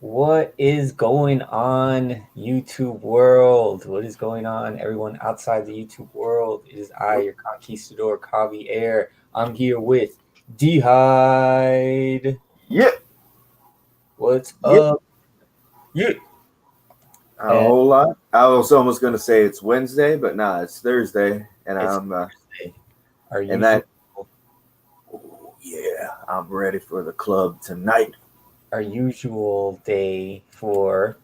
What is going on, YouTube world? What is going on, everyone outside the YouTube world? It is I, your conquistador, Javier. I'm here with D-Heid. Yep, What's yep. up? Yeah. A And whole lot. I was almost gonna say it's Wednesday, but nah, it's Thursday, and it's I'm Thursday, our and usual that. Oh, yeah, I'm ready for the club tonight. our usual day for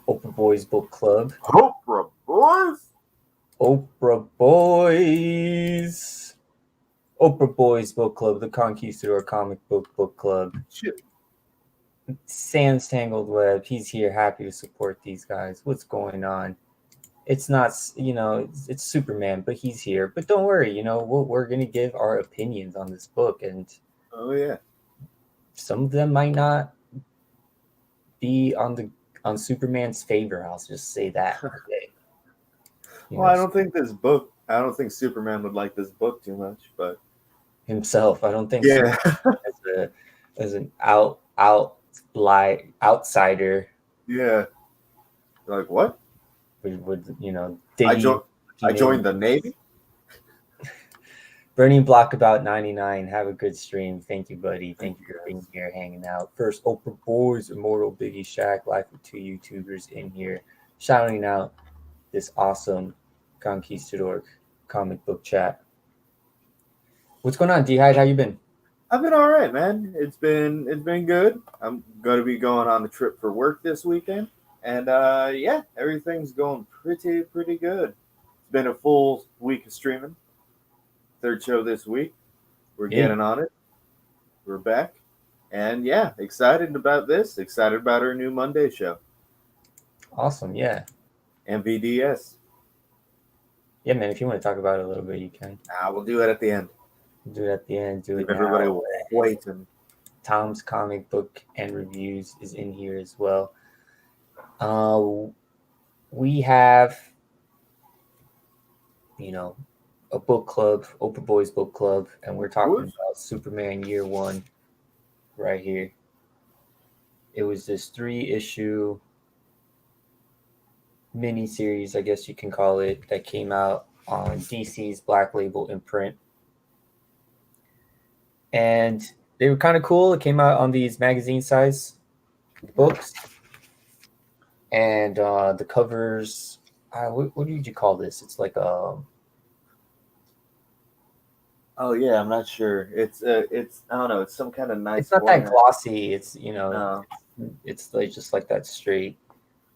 Oprah Boys Book Club. Oprah Boys. Oprah Boys. Oprah Boys Book Club, the Conquistador Comic Book Club. Shit. Sam's Tangled Web. He's here, happy to support these guys. What's going on? It's not, it's Superman, but he's here. But don't worry, we're going to give our opinions on this book, and Oh yeah. some of them might not be on Superman's favor. I'll just say that. Okay. Well, I don't think this book. I don't think Superman would like this book too much, but Himself. I don't think yeah, Superman as an outsider yeah. Like what? would I dig joined. I joined the Navy. Burning Block about 99. Have a good stream. Thank you, buddy. Thank you for being here, hanging out. First, Oprah Boys, Immortal Biggie Shack, Life with two YouTubers in here, shouting out this awesome Conquistadork comic book chat. What's going on, D-Heid? How you been? I've been all right, man. It's been good. I'm gonna be going on a trip for work this weekend, and yeah, everything's going pretty good. It's been a full week of streaming. Third show this week. We're Hey, getting on it. We're back, and yeah, excited about this. Excited about our new Monday show, awesome. Yeah. MVDS. Yeah, man. If you want to talk about it a little bit, you can. We'll do it at the end. Do it at the end. Do Keep it everybody now. waiting. Tom's comic book and reviews is in here as well. We have, a book club, Oprah Boys Book Club, and we're talking Whoosh. about Superman Year One right here. It was this 3-issue mini series, I guess you can call it, that came out on DC's Black Label imprint. And they were kind of cool. It came out on these magazine size books. And the covers, what did you call this? It's like a. Oh yeah, I'm not sure. It's I don't know. It's some kind of nice It's not that format. glossy. It's No, it's like just like that straight,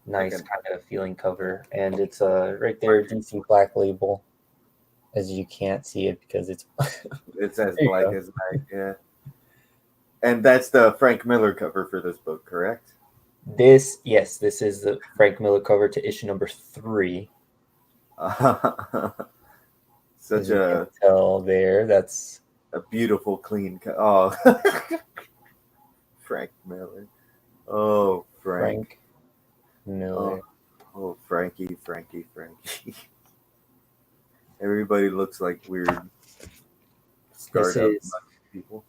nice okay. kind of feeling cover, and it's right there, DC Black Label, as you can't see it because it's. It's as There you black go. as night. Yeah. And that's the Frank Miller cover for this book, correct? This is the Frank Miller cover to issue number 3. Such As you can tell there, that's a beautiful, clean. Oh, Frank Miller. Oh, Frank. Frank Miller. Oh, Frankie. Everybody looks like weird This startup is people.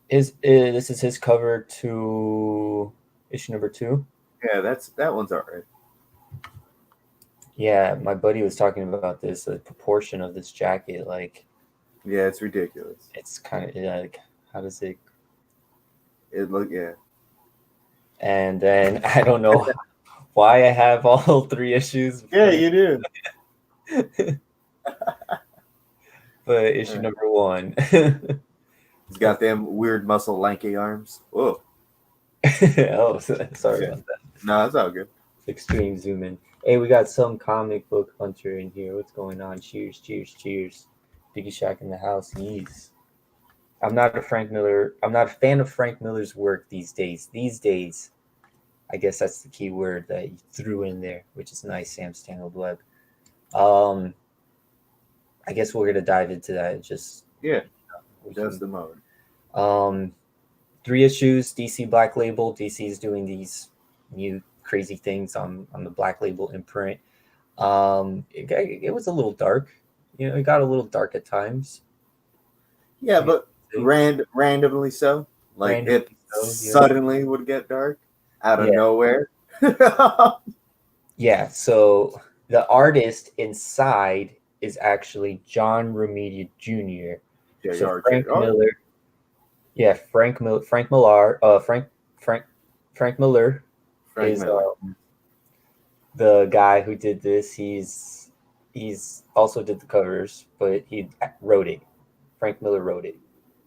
this is his cover to issue number 2. Yeah, that one's all right. Yeah, my buddy was talking about this. The proportion of this jacket, like Yeah, it's ridiculous. it's kind of like how does it? Yeah. And then I don't know why I have all 3 issues. Yeah, you do. But issue number 1. He's got them weird muscle lanky arms. Whoa. Oh, sorry about that. No, it's all good. Extreme zoom in. Hey, we got some comic book hunter in here. What's going on? Cheers. Biggie Shack in the house. He's. I'm not a fan of Frank Miller's work these days. I guess that's the key word that you threw in there, which is nice. Sam's Tangled Web. I guess we're gonna dive into that. Just the mode. 3 issues. DC Black Label. DC is doing these new crazy things on the Black Label imprint. It was a little dark. It got a little dark at times. Yeah, but randomly so. Like Randomly it so, yeah. suddenly would get dark. out of Yeah. nowhere. Yeah, Yeah. So the artist inside is actually John Romita Jr. So Frank JR. Miller, yeah, Frank Millar, Frank Frank Miller Frank is Miller. the guy who did this. He's also did the covers, but he wrote it. Frank Miller wrote it.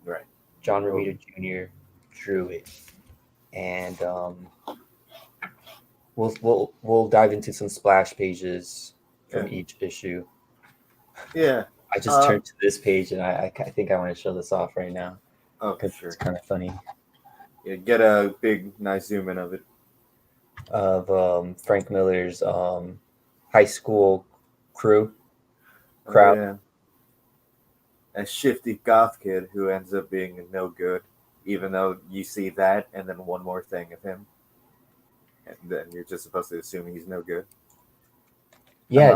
Right. John Oh, Romita Jr. drew it, and we'll dive into some splash pages yeah. from each issue. Yeah. I just Uh, turned to this page, and I think I want to show this off right now oh, for because it's sure. kind of funny. Yeah, get a big, nice zoom in of it. Of Frank Miller's high school crew Oh, crowd. yeah. A shifty goth kid who ends up being no good, even though you see that and then one more thing of him, and then you're just supposed to assume he's no good. Yeah,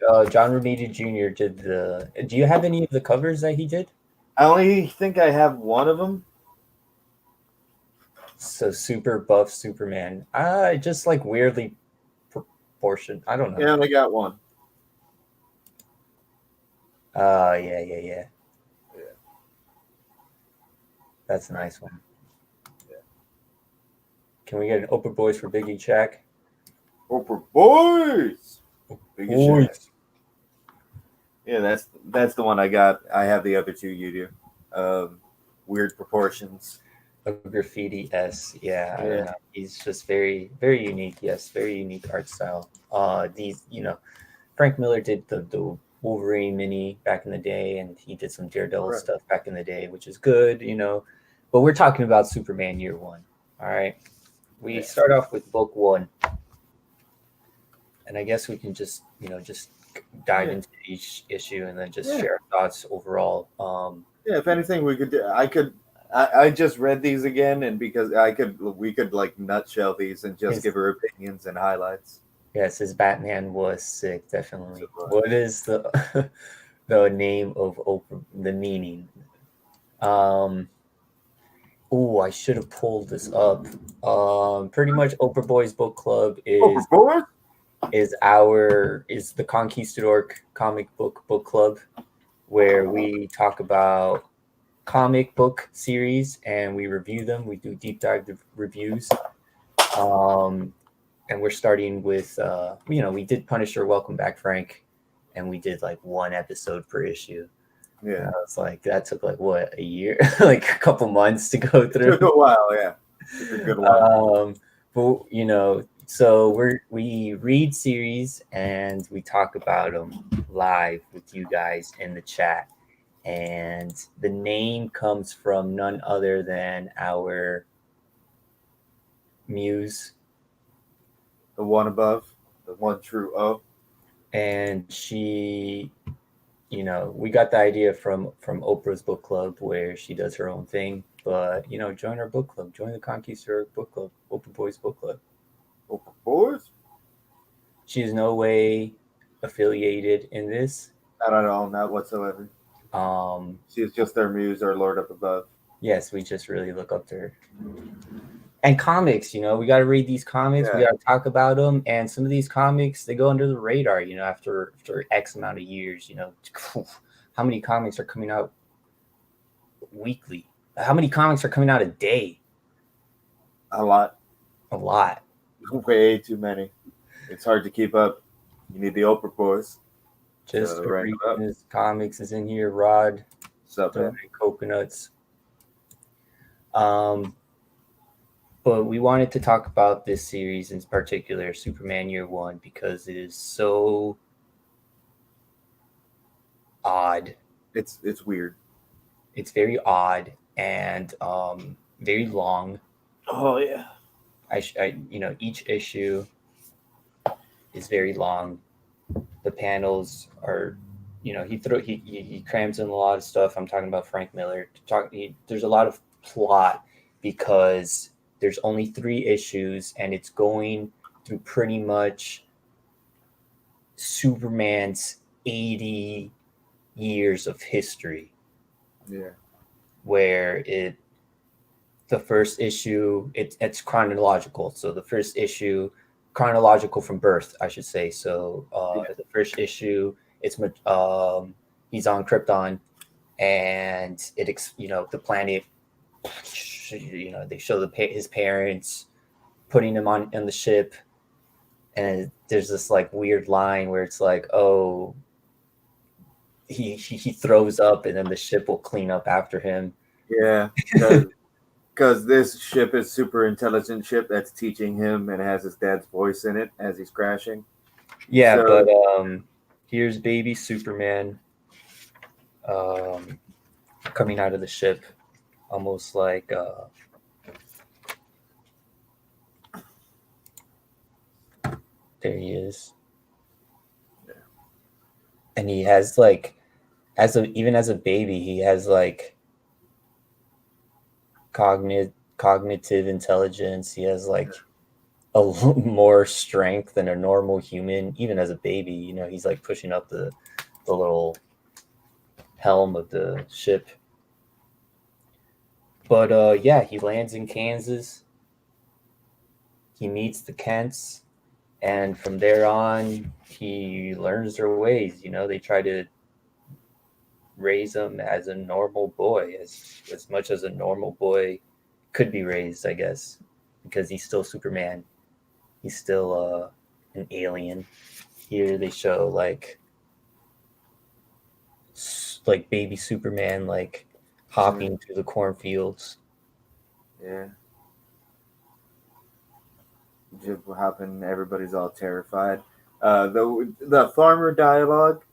Um, John Romita Jr. did the. Do you have any of the covers that he did? I only think I have one of them. So super buff Superman. Just like weirdly proportioned. I don't Yeah, know. I only got one. Yeah. Yeah, That's a right. nice one. Yeah. Can we get an Oprah Boys for Biggie Check? Oprah Boys. Biggest Shaq. Boys. Yeah, that's the one I got. I have the other two. You do. Weird proportions. A graffiti S. Yeah, I don't Yeah. know. He's just very unique. Yes, very unique art style. These, Frank Miller did the Wolverine mini back in the day, and he did some Daredevil Right. stuff back in the day, which is good. But we're talking about Superman year one. All right. We Yeah. start off with book one, and I guess we can just dive Yeah. into each issue and then just Yeah. share our thoughts overall. Yeah. If anything, we could do. I could. I just read these again, and because we could like nutshell these and just His give our opinions and highlights. Yes, his Batman was sick, So, definitely. What is the the name of Oprah? The meaning? Um, oh, I should have pulled this up. Pretty much Oprah Boys Book Club Oprah Boys. is the Conquistadork comic book club where we talk about comic book series and we review them. We do deep dive reviews. Um, and we're starting with we did Punisher Welcome Back Frank, and we did like one episode per issue. And Yeah. I was like, that took like what, a year, like a couple months to go It took through. a while. Yeah. It took a good while. But so we read series and we talk about them live with you guys in the chat. And the name comes from none other than our muse, The one above, the one true O. and we got the idea from Oprah's book club where she does her own thing. But join our book club, join the Conquistadork book club, Oprah Boys book club. Oprah Boys. She is no way affiliated in this. Not at all. Not whatsoever. She is just their muse, our Lord up above. Yes, we just really look up to her. And comics, we got to read these comics. We Yeah. got to talk about them. And some of these comics, they go under the radar. After X amount of years. How many comics are coming out weekly? How many comics are coming out a day? A lot. A lot. Way too many. It's hard to keep up. You need the Oprah Boys. Just So, a rank them up. Reasons Comics is in here. Rod, Sup, man? Coconuts. But we wanted to talk about this series in particular, Superman Year One, because it is so odd. It's weird. It's very odd and very long. Oh yeah. Each issue is very long. The panels are, he crams in a lot of stuff. I'm talking about Frank Miller. There's a lot of plot because there's only 3 issues and it's going through pretty much Superman's 80 years of history. Yeah. Where the first issue, it's chronological. So the first issue, chronological from birth, I should say. So the first issue, he's on Krypton, and the planet. They show his parents putting him on the ship, and there's this like weird line where it's like, oh, he throws up, and then the ship will clean up after him. Yeah, because this ship is super intelligent ship that's teaching him and has his dad's voice in it as he's crashing. Yeah, So but here's baby Superman coming out of the ship, almost like there he is, and he has like, even as a baby, he has like cognitive intelligence. He has like a little more strength than a normal human, even as a baby. He's like pushing up the little helm of the ship. But yeah, he lands in Kansas. He meets the Kents, and from there on, he learns their ways. They try to raise him as a normal boy, as much as a normal boy could be raised, I guess, because he's still Superman. He's still an alien. Here they show like baby Superman like hopping through the cornfields. yeah, just hopping. Everybody's all terrified. The farmer dialogue,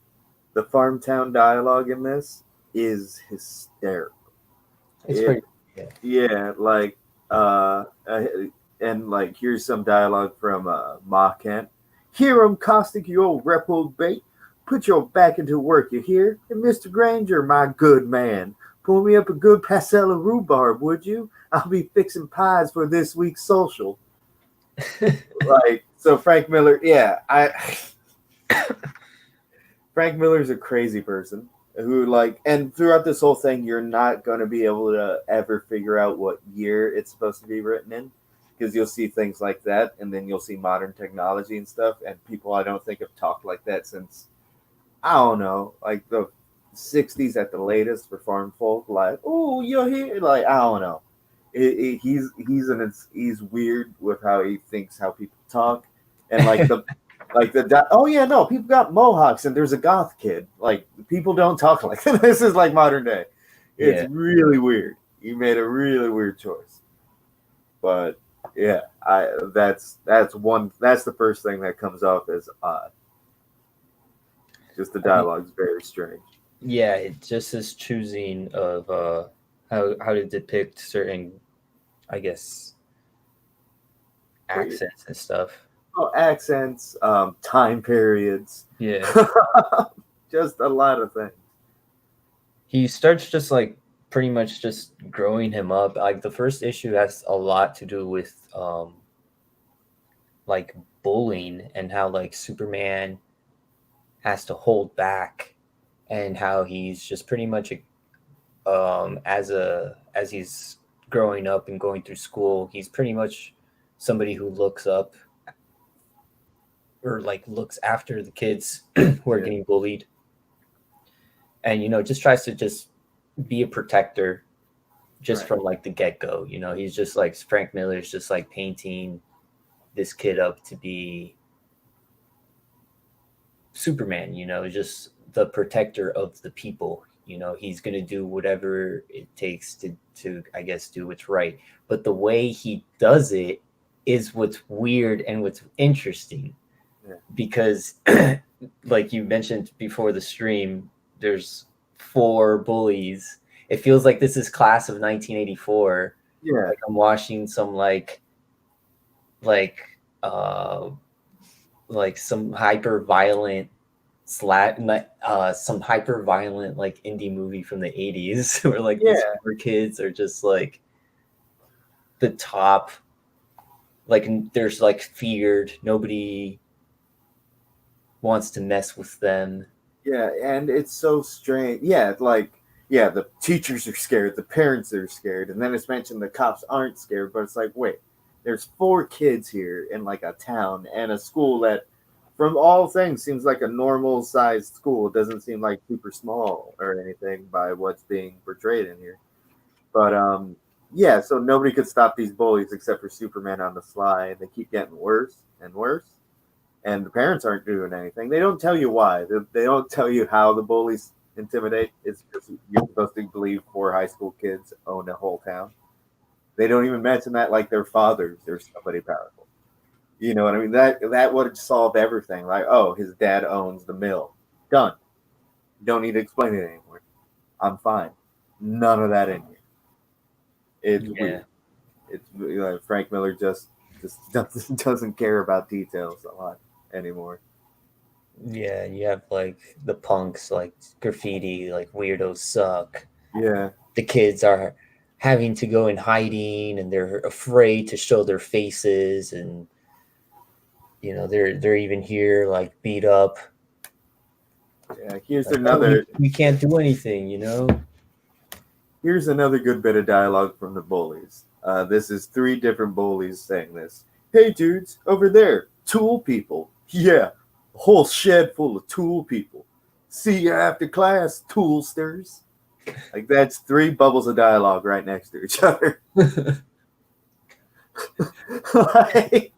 the farm town dialogue in this is hysterical. It's pretty. Yeah, like and like here's some dialogue from Ma Kent. Here, caustic, you old reprobate. Put your back into work, you hear? And Mr. Granger, my good man, pull me up a good pastel of rhubarb, would you? I'll be fixing pies for this week's social. Like, so Frank Miller, yeah, Frank Miller's a crazy person who like, and throughout this whole thing, you're not going to be able to ever figure out what year it's supposed to be written in, because you'll see things like that, and then you'll see modern technology and stuff, and people I don't think have talked like that since, I don't know, like the 60s at the latest for farm folk. Like, oh, you're here, like, I don't know. He's weird with how he thinks how people talk, and like oh yeah, no, people got mohawks, and there's a goth kid. Like, people don't talk like that. This is like modern day. It's really weird. You made a really weird choice, but yeah, that's the first thing that comes off as odd. Just the dialogue's very strange. Yeah, it just is choosing of how to depict certain, I guess, accents and stuff. Oh, accents, time periods. Yeah. Just a lot of things. He starts just like pretty much just growing him up. Like the first issue has a lot to do with like bullying, and how like Superman has to hold back, and how he's just pretty much as he's growing up and going through school, he's pretty much somebody who looks up, or like looks after the kids who are getting bullied, and just tries to just be a protector just from like the get-go. He's just like, Frank Miller's just like painting this kid up to be Superman, just the protector of the people. He's going to do whatever it takes to I guess do what's right, but the way he does it is what's weird and what's interesting. Because like you mentioned before the stream, there's 4 bullies. It feels like this is class of 1984. Yeah, like I'm watching some like some hyper violent some hyper violent like indie movie from the 80s where like these 4 kids are just like the top, like there's like feared, nobody wants to mess with them. Yeah, and it's so strange. Yeah, like yeah, the teachers are scared, the parents are scared, and then it's mentioned the cops aren't scared, but it's like, wait, there's 4 kids here in like a town and a school that, from all things, seems like a normal sized school. It doesn't seem like super small or anything by what's being portrayed in here. But yeah, so nobody could stop these bullies except for Superman on the sly, and they keep getting worse and worse. And the parents aren't doing anything. They don't tell you why. They don't tell you how the bullies intimidate. It's just you're supposed to believe 4 high school kids own a whole town. They don't even mention that like their fathers or somebody powerful. You know what I mean? That would solve everything. Like, oh, his dad owns the mill. Done. Don't need to explain it anymore. I'm fine. None of that in here. It's Yeah. weird. It's Frank Miller just doesn't care about details a lot anymore. Yeah, you have like the punks, like graffiti, like weirdos suck. Yeah, The kids are having to go in hiding and they're afraid to show their faces, and they're even here like beat up. yeah. Here's Like, oh, another we can't do anything, here's another good bit of dialogue from the bullies. This is 3 different bullies saying this. Hey, dudes, over there, tool people. Yeah, a whole shed full of tool people. See you after class, toolsters. Like that's 3 bubbles of dialogue right next to each other. Like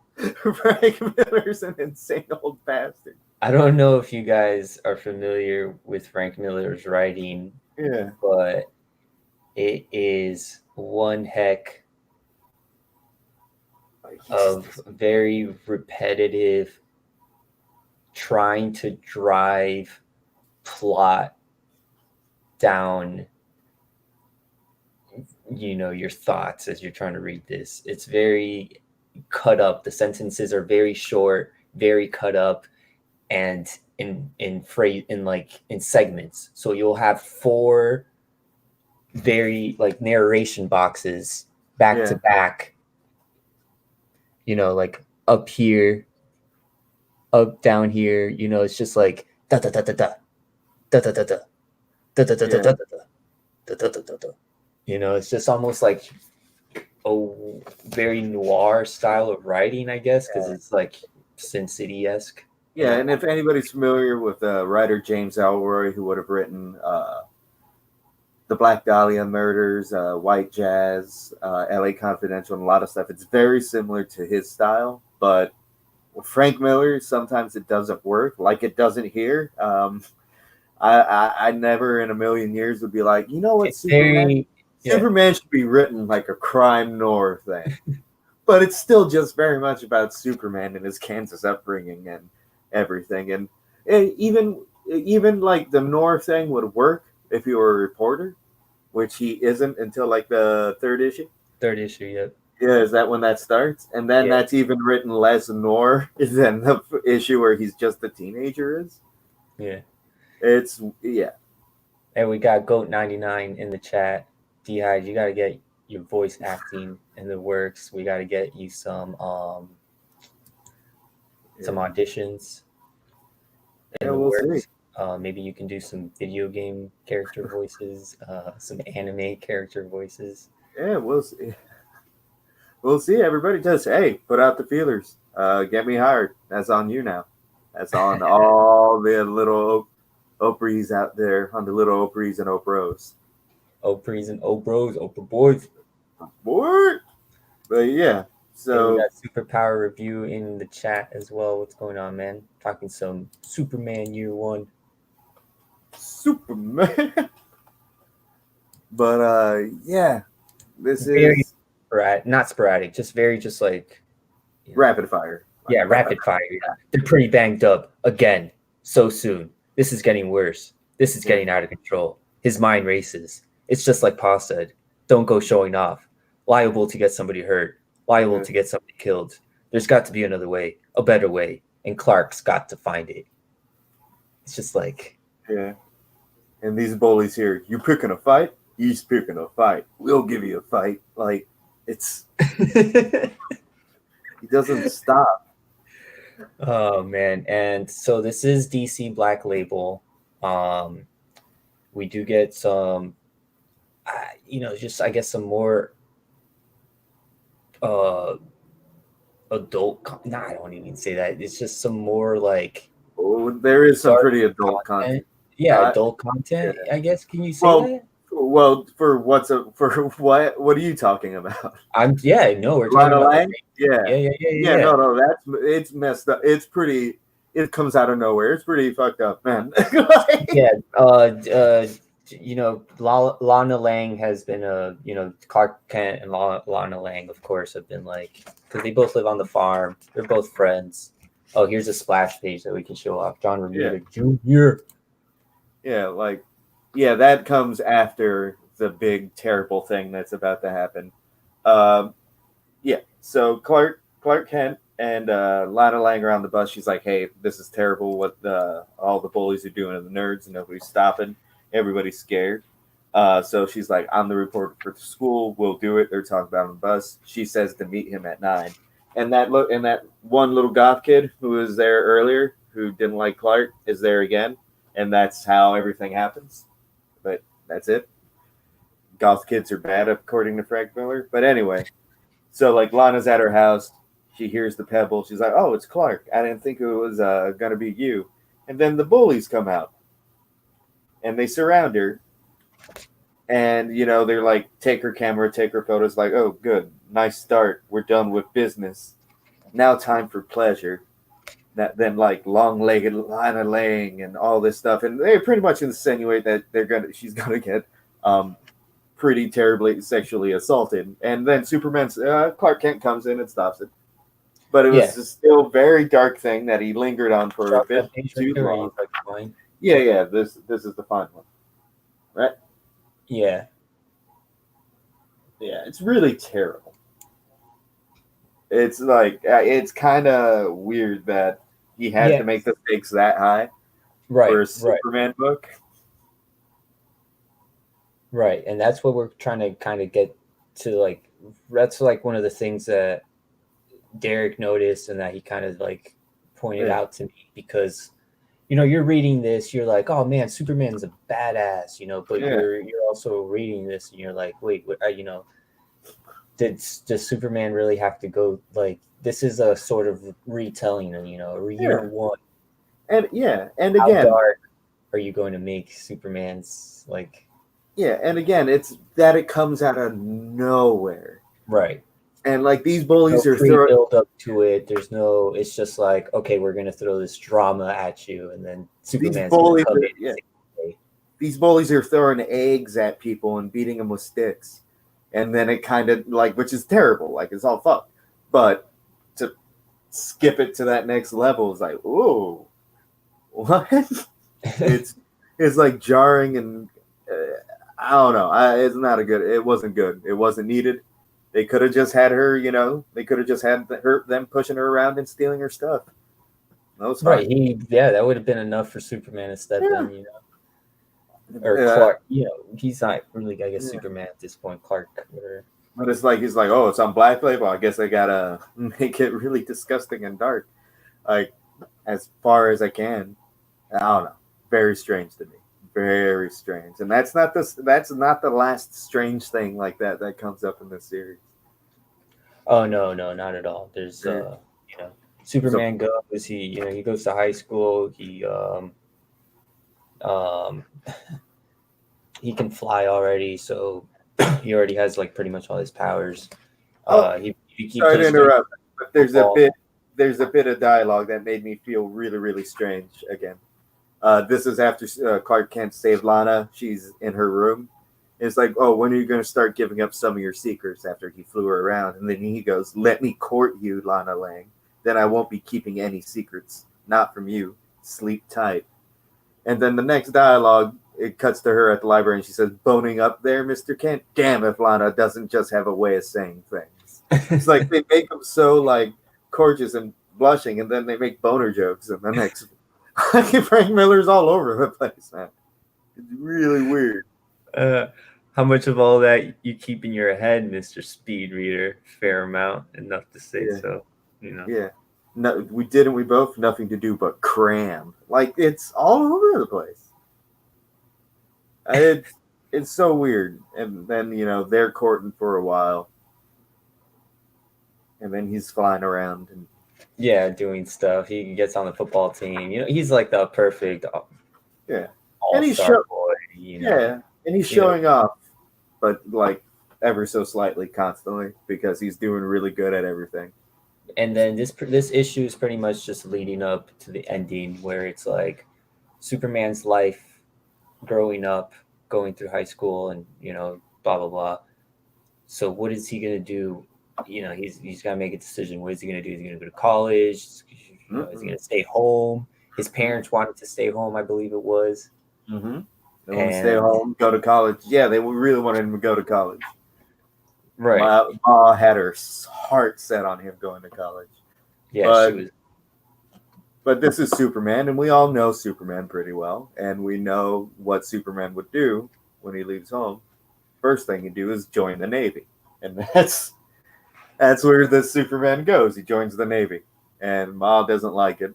Frank Miller's an insane old bastard. I don't know if you guys are familiar with Frank Miller's writing, Yeah, but it is one heck like of very repetitive trying to drive plot down your thoughts as you're trying to read this. It's very cut up. The sentences are very short, very cut up, and in phrase in segments. So you'll have 4 very like narration boxes back to yeah, back, like up here, up down here. It's just like da da da da da da da da da da da da da yeah, da da da da da. It's just almost like a very noir style of writing, I guess, because it's like Sin City esque. yeah. And if anybody's familiar with writer James Elroy, who would have written the Black Dahlia Murders, White Jazz, L.A. Confidential, and a lot of stuff, it's very similar to his style. But with Frank Miller, sometimes it doesn't work, like it doesn't here. I never in a million years would be like, you know what, It's very Superman should be written like a crime noir thing. But it's still just very much about Superman and his Kansas upbringing and everything. And even like the noir thing would work if you were a reporter, which he isn't until like the 3rd issue. Third issue, yep. Yeah, is that when that starts? And then Yeah. that's even written less noir than the issue where he's just a teenager is. Yeah. It's yeah. And we got Goat99 in the chat. D-Heid, you gotta get your voice acting in the works. We gotta get you some auditions in Yeah, the we'll works. see. Maybe you can do some video game character voices, some anime character voices. Yeah, we'll see. We'll see. Everybody does. Hey, put out the feelers. Get me hired. That's on you now. That's on all the little Oprahs out there, on the little Oprahs and Oprahs. Oprahs and Oprahs, Oprah Boys. Boy. But yeah, So we so got superpower review in the chat as well. What's going on, man? Talking some Superman Year One. Superman. But yeah, this Very is not sporadic, just very just like rapid fire. Yeah, rapid fire. Yeah. They're pretty banged up again so soon. This is getting worse. This is getting out of control. His mind races. It's just like Paul said. Don't go showing off. Liable to get somebody hurt. Liable to get somebody killed. There's got to be another way, a better way, and Clark's got to find it. It's just like Yeah. And these bullies here, you picking a fight? He's picking a fight. We'll give you a fight. Like it's he doesn't stop. Oh man. And so this is DC Black Label. We do get some just I guess some more uh adult. Nah, I don't even say that. It's just some more like Oh, there is some dark pretty adult content. content. Yeah, Uh, adult yeah. content. I guess. Can you say Well, that? for what's a for what? What are you talking about? Yeah. No, we're talking Lana about the Lang? Yeah. yeah, yeah, yeah, Yeah, yeah. no, that's it's messed up. It's pretty. It comes out of nowhere. It's pretty fucked up, man. Like, Yeah, Lana Lang has been Clark Kent and Lana Lang, of course, have been like because they both live on the farm. They're both friends. Oh, here's a splash page that we can show off. John yeah, Romita Jr. yeah, like, yeah, that comes after the big terrible thing that's about to happen. Um, yeah, so Clark Kent and Lana Lang are on the bus. She's like, "Hey, this is terrible. What all the bullies are doing to the nerds, and nobody's stopping. Everybody's scared." So she's like, "I'm the reporter for the school. We'll do it." They're talking about on the bus. She says to meet him at 9. And that one little goth kid who was there earlier, who didn't like Clark, is there again, and that's how everything happens. But that's it. Goth kids are bad, according to Frank Miller. But anyway, so like Lana's at her house, she hears the pebble. She's like, "Oh, it's Clark. I didn't think it was gonna be you." And then the bullies come out and they surround her, and they're like, "Take her camera, take her photos." Like, "Oh, good, nice start. We're done with business. Now time for pleasure." That then like long-legged Lana Lang and all this stuff, and they pretty much insinuate that she's gonna get pretty terribly sexually assaulted, and then Superman's Clark Kent comes in and stops it. But it Yeah, was a still very dark thing that he lingered on for a drop bit that page right too there. Or you long. like mine? Yeah, yeah. This is the fun one, right? Yeah, Yeah, it's really terrible. It's like it's kind of weird that he had yeah, to make the stakes that high for right, a right, Superman book. right, and that's what we're trying to kind of get to. Like, that's like one of the things that Derek noticed and that he kind of like pointed Yeah, out to me because you're reading this, you're like, oh man, Superman's a badass, but yeah, you're also reading this and you're like, wait, what, does Superman really have to go like this is a sort of retelling of year yeah, one. and How again, dark are you going to make Superman's like yeah, and again, it's that it comes out of nowhere, right? and like these There's no bullies are pre throwing build up to it. There's no. It's just like okay, we're gonna throw this drama at you, and then these Superman's gonna bullies come in are and yeah, say, hey, these bullies are throwing eggs at people and beating them with sticks, and then it kind of like, which is terrible, like it's all fucked. But to skip it to that next level is like, ooh, what? it's it's like jarring, and I don't know. It's not a good. It wasn't good. It wasn't needed. They could have just had her. They could have just had them pushing her around and stealing her stuff. That was right? fine. That would have been enough for Superman to step Yeah. in, or Uh, Clark. He's not really, I guess, yeah. Superman at this point. Clark, or But it's like he's like, oh, it's on Black Label. I guess I gotta make it really disgusting and dark, like as far as I can. I don't know. Very strange to me. Very strange. And that's not this. That's not the last strange thing like that comes up in this series. oh no, no, not at all. There's Yeah. So Superman goes. He goes to high school. Um he can fly already, so he already has like pretty much all his powers. oh, He sorry to plays good interrupt, but football. there's a bit of dialogue that made me feel really really strange again. This is after Clark Kent saved Lana. She's in her room. It's like, oh, when are you going to start giving up some of your secrets after he flew her around? And then he goes, "Let me court you, Lana Lang. Then I won't be keeping any secrets. Not from you. Sleep tight." And then the next dialogue, it cuts to her at the library and she says, "Boning up there, Mr. Kent? Damn if Lana doesn't just have a way of saying things." It's like they make him so like gorgeous and blushing, and then they make boner jokes in the next. Frank Miller's all over the place, man. It's really weird. uh, how much of all that you keep in your head, Mister Speed Reader? Fair amount, enough to say Yeah, so. yeah. No, we didn't. We both nothing to do but cram. Like it's all over the place. It's it's so weird. And then they're courting for a while, and then he's flying around and Yeah, doing stuff. He gets on the football team. He's like the perfect yeah, and he's all-star boy. yeah, and he's You know, showing off, but like ever so slightly constantly because he's doing really good at everything. and then this issue is pretty much just leading up to the ending where it's like Superman's life growing up, going through high school, and blah blah blah. So what is he gonna do? He's gotta make a decision. What is he gonna do? Is he gonna go to college? Is he Mm-hmm. gonna stay home? His parents wanted to stay home, I believe it was. Mm-hmm. They want to stay And home, go to college. Yeah, they really wanted him to go to college. right, My ma had her heart set on him going to college, yeah, she but was. this is Superman, and we all know Superman pretty well, and we know what Superman would do when he leaves home. First thing he'd do is join the Navy, and that's where the Superman goes. He joins the Navy, and Ma doesn't like it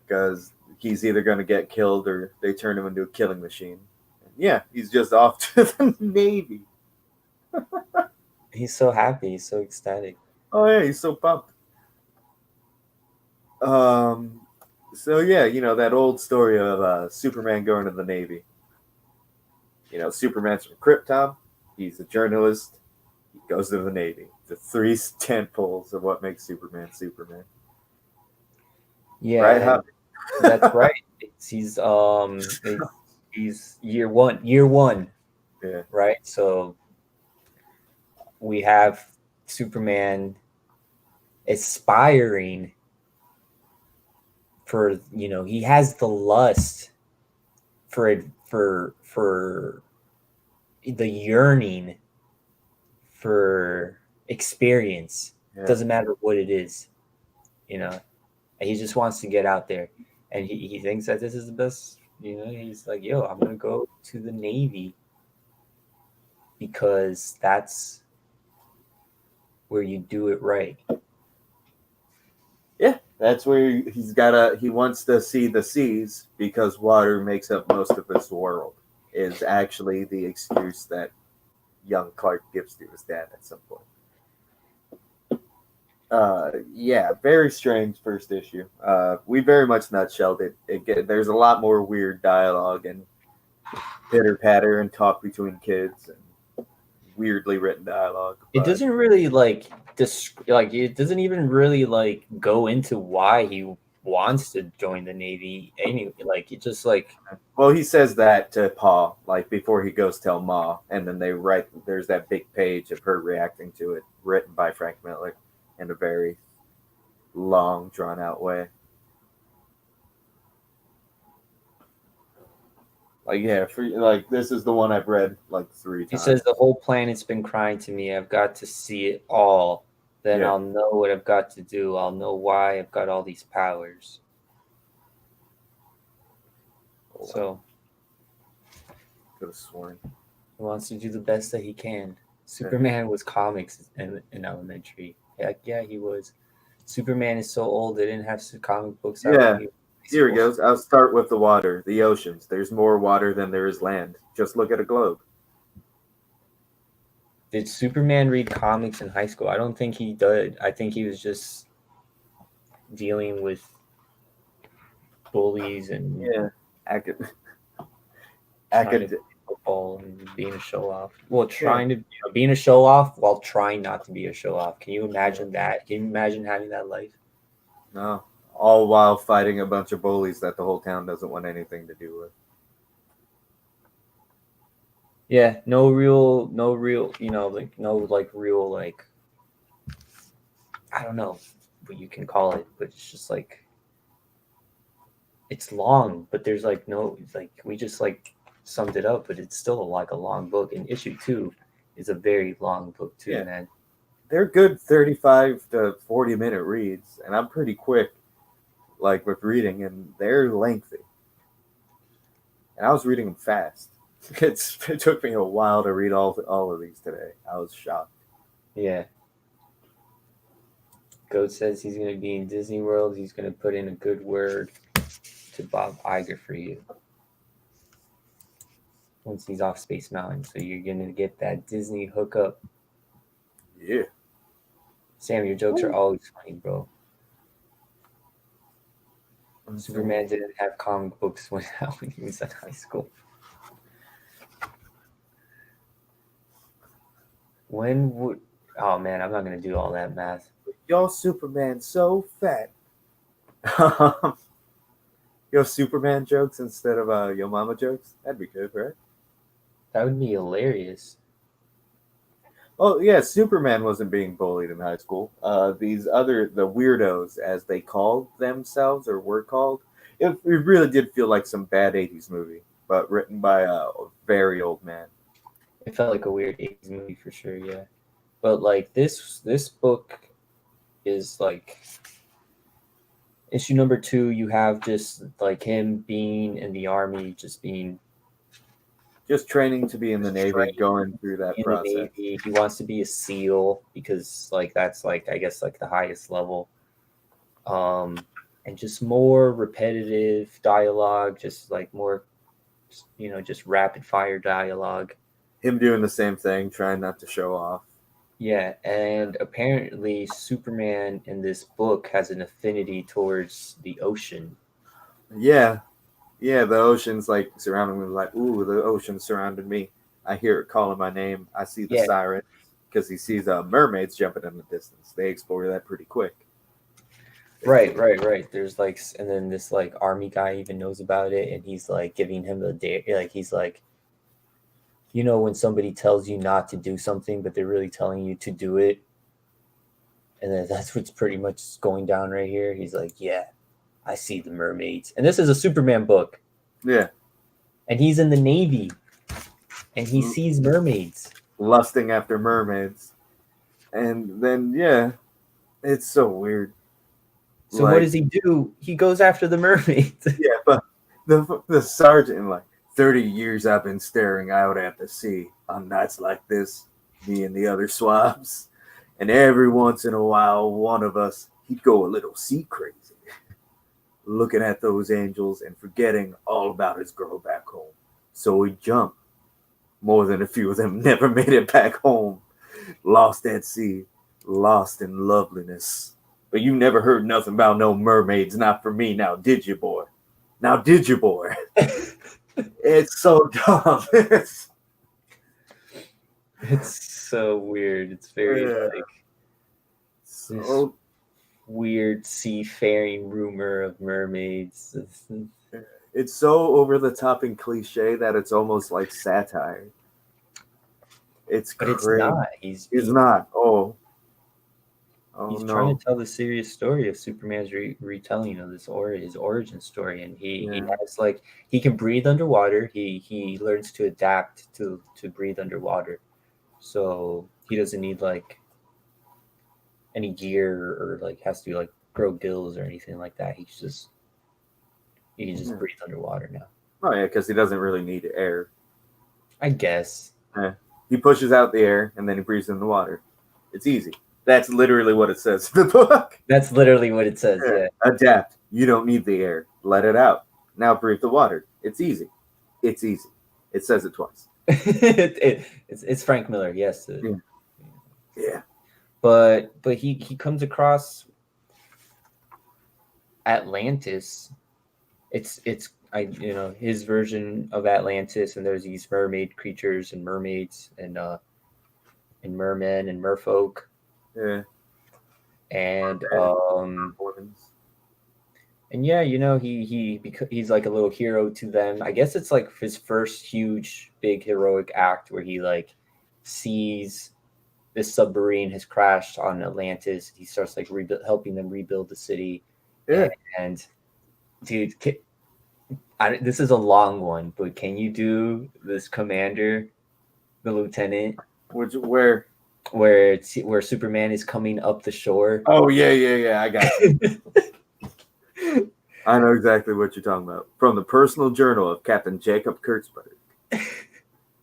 because he's either going to get killed or they turn him into a killing machine. And yeah, he's just off to the Navy. He's so happy. He's so ecstatic. Oh yeah, he's so pumped. Um, so yeah, that old story of Superman going to the Navy. Superman's from Krypton. He's a journalist. He goes to the Navy. The three tent poles of what makes Superman Superman. Yeah, Right? and that's right. He's year one, Yeah. right? So we have Superman aspiring for he has the lust for the yearning for experience. Yeah. Doesn't matter what it is, and he just wants to get out there, and he thinks that this is the best. He's like, yo, I'm gonna go to the Navy because that's where you do it right. Yeah. That's where he wants to see the seas because water makes up most of this world. Is actually the excuse that young Clark gives to his dad at some point. Yeah, very strange first issue. We very much nutshelled it. There's a lot more weird dialogue and pitter patter and talk between kids and weirdly written dialogue. It But doesn't really it doesn't even really go into why he wants to join the Navy. Anyway, it just well, he says that to Paul like before he goes tell Ma, and then they write. There's that big page of her reacting to it, written by Frank Miller in a very long, drawn out way. Like yeah, this is the one I've read like 3 he times. says the whole planet's been crying to me. I've got to see it all. Then Yeah. I'll know what I've got to do. I'll know why I've got all these powers. So Could have sworn. he wants to do the best that he can. Superman was comics in elementary. Yeah, he was. Superman is so old they didn't have comic books out Yeah. when he was in Here he school. goes. I'll start with the water, the oceans. There's more water than there is land. Just look at a globe. Did Superman read comics in high school? I don't think he did. I think he was just dealing with bullies and Yeah. Acad- trying to acad- play football and being a show off. Well, yeah. trying to being a show off while trying not to be a show off. Can you imagine that? Can you imagine having that life? No. All while fighting a bunch of bullies that the whole town doesn't want anything to do with. Yeah, no real, no real, real, I don't know what you can call it, but it's just it's long, but there's no, it's we just summed it up, but it's still a long book. And issue 2 is a very long book too, Yeah. man. They're good 35 to 40-minute reads, and I'm pretty quick with reading, and they're lengthy. And I was reading them fast. It took me a while to read all of these today. I was shocked. Yeah. Goat says he's going to be in Disney World. He's going to put in a good word to Bob Iger for you. once he's off Space Mountain. So you're gonna get that Disney hookup. Yeah. Sam, your jokes are always funny, bro. I'm Superman saying- didn't have comic books when he was in high school. When would? Oh man, I'm not gonna do all that math. Your Superman so fat. Your Superman jokes instead of your mama jokes. That'd be good, right? That would be hilarious. Oh yeah, Superman wasn't being bullied in high school. The weirdos, as they called themselves or were called, it really did feel like some bad '80s movie, but written by a very old man. It felt like a weird '80s movie for sure, yeah. But like this book is like issue number 2. You have just like him being in the army, just training to be in the Navy, trained going through that in the process. Navy. He wants to be a SEAL because like that's like I guess like the highest level. And just more repetitive dialogue, just like more, just rapid fire dialogue. Him doing the same thing, trying not to show off. Yeah, and apparently Superman in this book has an affinity towards the ocean. Yeah, yeah. The ocean's like surrounding me. Like, ooh, the ocean surrounded me. I hear it calling my name. I see the siren because he sees mermaids jumping in the distance. They explore that pretty quick. Right. There's like, and then this like army guy even knows about it, and he's like giving him the day. Like he's like, when somebody tells you not to do something, but they're really telling you to do it, and then that's what's pretty much going down right here. He's like, yeah, I see the mermaids, and this is a Superman book. Yeah, and he's in the Navy, and he sees mermaids, lusting after mermaids, and then yeah, it's so weird. So what does he do? He goes after the mermaids. Yeah, but the sergeant, like, 30 years I've been staring out at the sea on nights like this, me and the other swabs, and every once in a while, one of us, he'd go a little sea crazy, looking at those angels and forgetting all about his girl back home. So he'd jump. More than a few of them never made it back home, lost at sea, lost in loveliness. But you never heard nothing about no mermaids, not for me, now did you, boy? Now did you, boy? It's so dumb. It's so weird. It's very like this weird seafaring rumor of mermaids. It's so over the top and cliche that it's almost like satire. It's but great. It's not. He's not. Oh, he's no. trying to tell the serious story of Superman's retelling of his origin story, and he has like he can breathe underwater. He learns to adapt to breathe underwater, so he doesn't need like any gear or like has to like grow gills or anything like that. He can just breathe underwater now. Oh yeah, because he doesn't really need air. I guess. Yeah. He pushes out the air and then he breathes in the water. It's easy. That's literally what it says in the book. That's literally what it says, yeah. Adapt. You don't need the air. Let it out. Now breathe the water. It's easy. It's easy. It says it twice. It's Frank Miller, yes. Yeah. But he comes across Atlantis. It's his version of Atlantis, and there's these mermaid creatures and mermaids and mermen and merfolk. Yeah. And yeah, he's like a little hero to them. I guess it's like his first huge big heroic act where he like sees this submarine has crashed on Atlantis. He starts like helping them rebuild the city. Yeah. And dude, this is a long one, but can you do this commander, the lieutenant? Where Superman is coming up the shore? Oh yeah. I got it. I know exactly what you're talking about. From the personal journal of Captain Jacob Kurtzberg.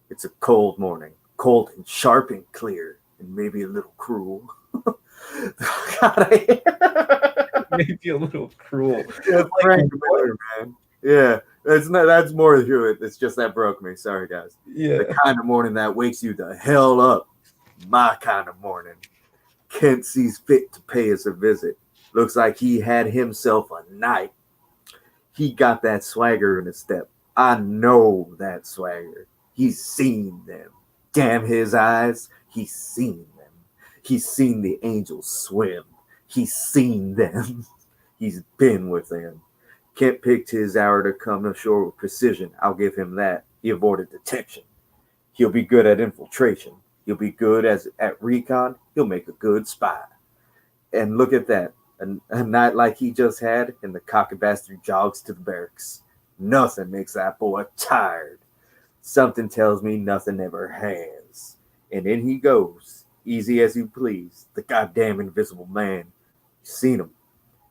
It's a cold morning, cold and sharp and clear, and maybe a little cruel. Maybe a little cruel. Yeah, Frank Miller, man. Yeah, That's more to it. It's just that broke me. Sorry, guys. Yeah. The kind of morning that wakes you the hell up. My kind of morning. Kent sees fit to pay us a visit. Looks like he had himself a night. He got that swagger in his step. I know that swagger. He's seen them. Damn his eyes. He's seen them. He's seen the angels swim. He's seen them. He's been with them. Kent picked his hour to come ashore with precision. I'll give him that. He avoided detection. He'll be good at infiltration. He'll be good at recon. He'll make a good spy. And look at that. A night like he just had, and the cocky bastard jogs to the barracks. Nothing makes that boy tired. Something tells me nothing ever has. And in he goes, easy as you please. The goddamn invisible man. You've seen him.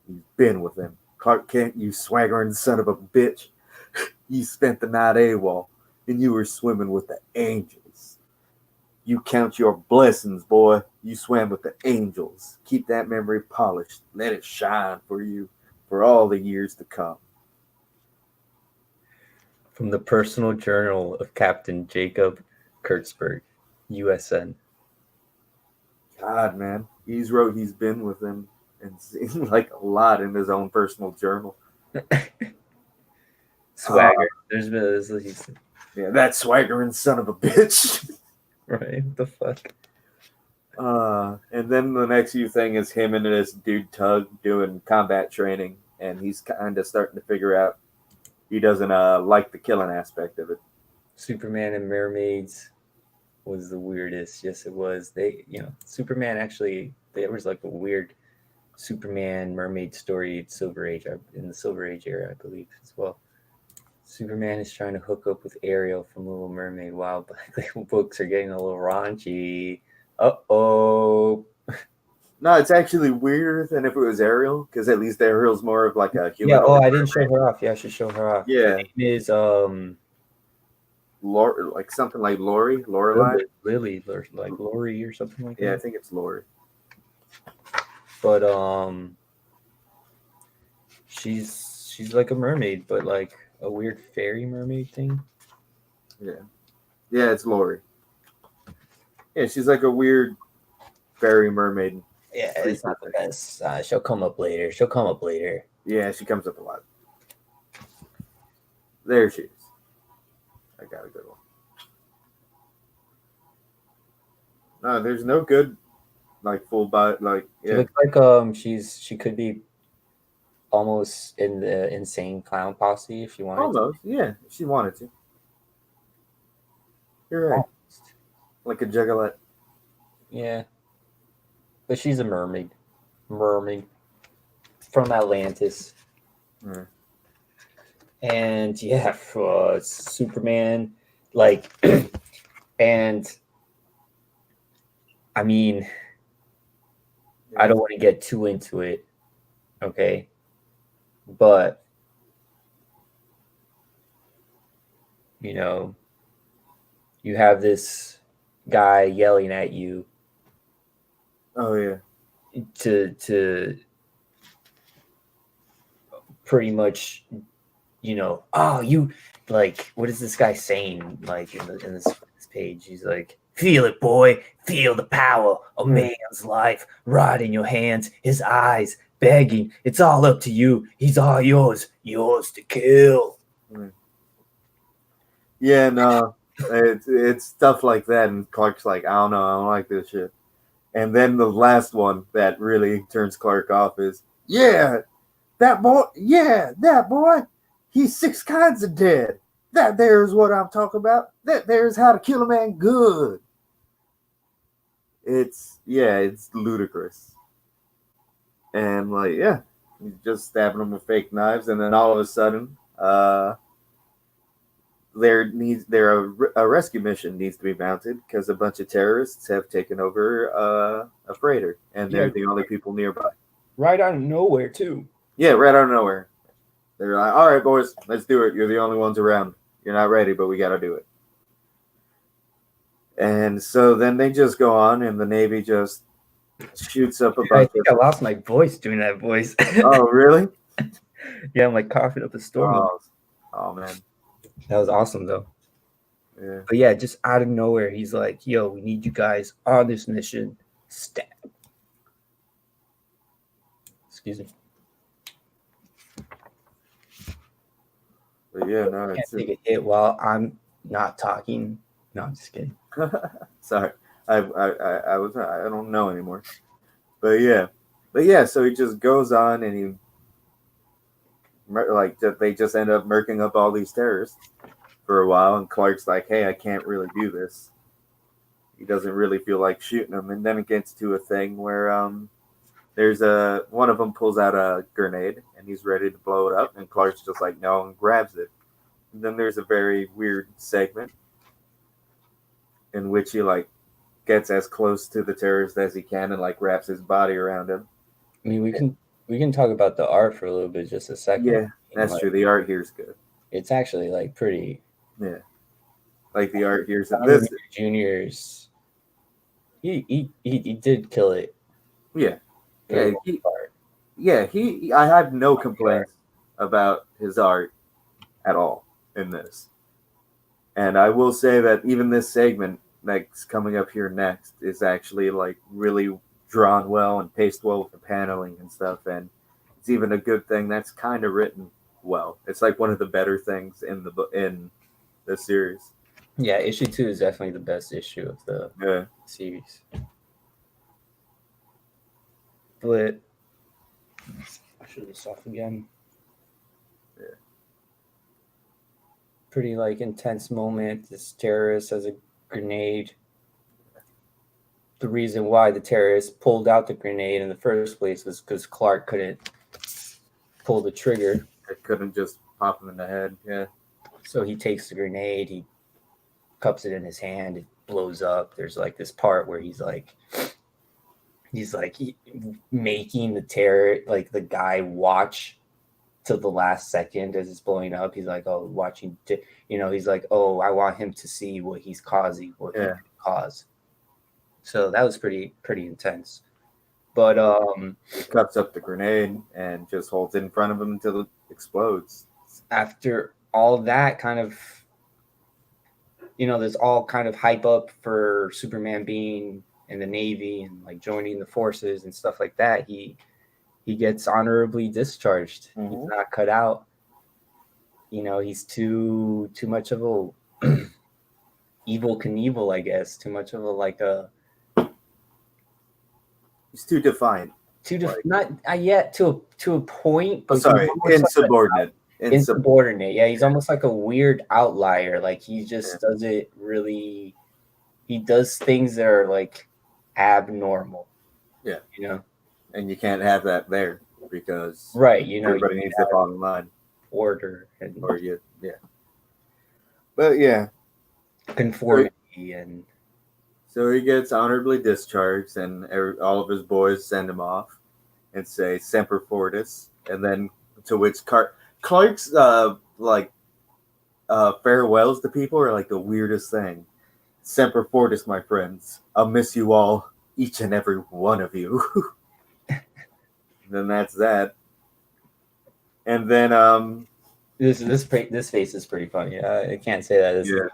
You've been with him. Clark Kent, you swaggering son of a bitch. You spent the night AWOL, and you were swimming with the angels. You count your blessings, boy. You swam with the angels. Keep that memory polished. Let it shine for you for all the years to come. From the personal journal of Captain Jacob Kurtzberg, USN. God, man. He's wrote he's been with him and seen like a lot in his own personal journal. Swagger. There's been this. Yeah, that swaggering son of a bitch. Right? What the fuck? And then the next few thing is him and this dude Tug doing combat training, and he's kind of starting to figure out he doesn't like the killing aspect of it. Superman and mermaids was the weirdest. Yes, it was. Superman actually, there was like a weird Superman mermaid story in the Silver Age era, I believe, as well. Superman is trying to hook up with Ariel from Little Mermaid while Black Label books are getting a little raunchy. Uh-oh. No, it's actually weirder than if it was Ariel, because at least Ariel's more of like a human. Yeah, I didn't show her off. Yeah, I should show her off. Yeah. Her name is like something like Lorelai? Lily, like Lori or something like that. Yeah, I think it's Lori. But she's like a mermaid, but like a weird fairy mermaid thing. Yeah, it's Lori. Yeah, she's like a weird fairy mermaid. Yeah, it's not the best. She'll come up later. Yeah, she comes up a lot. There she is. I got a good one. No, there's no good, like full body, like yeah. It looks like she could be almost in the Insane Clown Posse if she wanted. Almost, yeah, if she wanted to. You're right. Almost. Like a juggalette. Yeah, but she's a mermaid from Atlantis. Mm. And yeah, Superman, like, and I mean, I don't want to get too into it, okay? But, you have this guy yelling at you. Oh, yeah. To pretty much, you, like, what is this guy saying, like, in this page? He's like, feel it, boy. Feel the power of man's life right in your hands. His eyes begging. It's all up to you. He's all yours. Yours to kill. Yeah, no. It's stuff like that. And Clark's like, I don't know. I don't like this shit. And then the last one that really turns Clark off is, that boy. He's 6 kinds of dead. That there's what I'm talking about. That there's how to kill a man good. It's ludicrous. And like, he's just stabbing them with fake knives, and then all of a sudden, a rescue mission needs to be mounted because a bunch of terrorists have taken over a freighter, and they're the only people nearby. Right out of nowhere, too. Yeah, right out of nowhere. They're like, all right, boys, let's do it. You're the only ones around. You're not ready, but we got to do it. And so then they just go on, and the Navy just shoots up a bunch. I think I lost my voice doing that voice. Oh, really? Yeah, I'm like coughing up a storm. Oh, Oh man, That was awesome though. yeah. But yeah, just out of nowhere, he's like, "Yo, we need you guys on this mission." Stab. Excuse me. But yeah, You no, can't it's take a hit while I'm not talking. No, I'm just kidding. sorry. I don't know anymore. But yeah. So he just goes on and they just end up murking up all these terrorists for a while, and Clark's like, "Hey, I can't really do this." He doesn't really feel like shooting them, and then it gets to a thing where there's one of them pulls out a grenade and he's ready to blow it up, and Clark's just like, "No," and grabs it. And then there's a very weird segment in which he like gets as close to the terrorist as he can and like wraps his body around him. I mean, we can talk about the art for a little bit, just a second. Yeah, that's true. The art here's good. It's actually like pretty. Yeah, like the art here's John this. Romita Jr.'s. He did kill it. Yeah, For the yeah, most part. I have no complaints about his art at all in this. And I will say that even this segment that's coming up here next is actually like really drawn well and paced well with the paneling and stuff. And it's even a good thing that's kind of written well. It's like one of the better things in the series. Yeah, issue 2 is definitely the best issue of the Yeah, series. But I should this off again. Yeah. Pretty like intense moment. This terrorist has a grenade. The reason why the terrorist pulled out the grenade in the first place was because Clark couldn't pull the trigger. it couldn't just pop him in the head. Yeah, So he takes the grenade, he cups it in his hand, it blows up. There's like this part where he's making the terror, like the guy watch till the last second as it's blowing up. He's like, oh, watching, he's like, oh, I want him to see what he's causing, what he yeah. can cause. So that was pretty intense. But He cuts up the grenade and just holds it in front of him until it explodes. after all that kind of, there's all kind of hype up for Superman being in the Navy and like joining the forces and stuff like that. He gets honorably discharged. Mhm. He's not cut out. He's too much of a evil Knievel, I guess. Too much of a He's too defiant. not yet to a point. Oh, But sorry, insubordinate. Insubordinate. Yeah, he's almost like a weird outlier. Like he just doesn't really. He does things that are like abnormal. Yeah. And you can't have that there because right. everybody needs to fall in line. Order and But yeah, conformity and. So he gets honorably discharged, and all of his boys send him off and say "Semper Fortis," and then to which Clark's farewells to people are like the weirdest thing. "Semper Fortis, my friends. I'll miss you all, each and every one of you." Then that's that. And then this face is pretty funny. I can't say that this is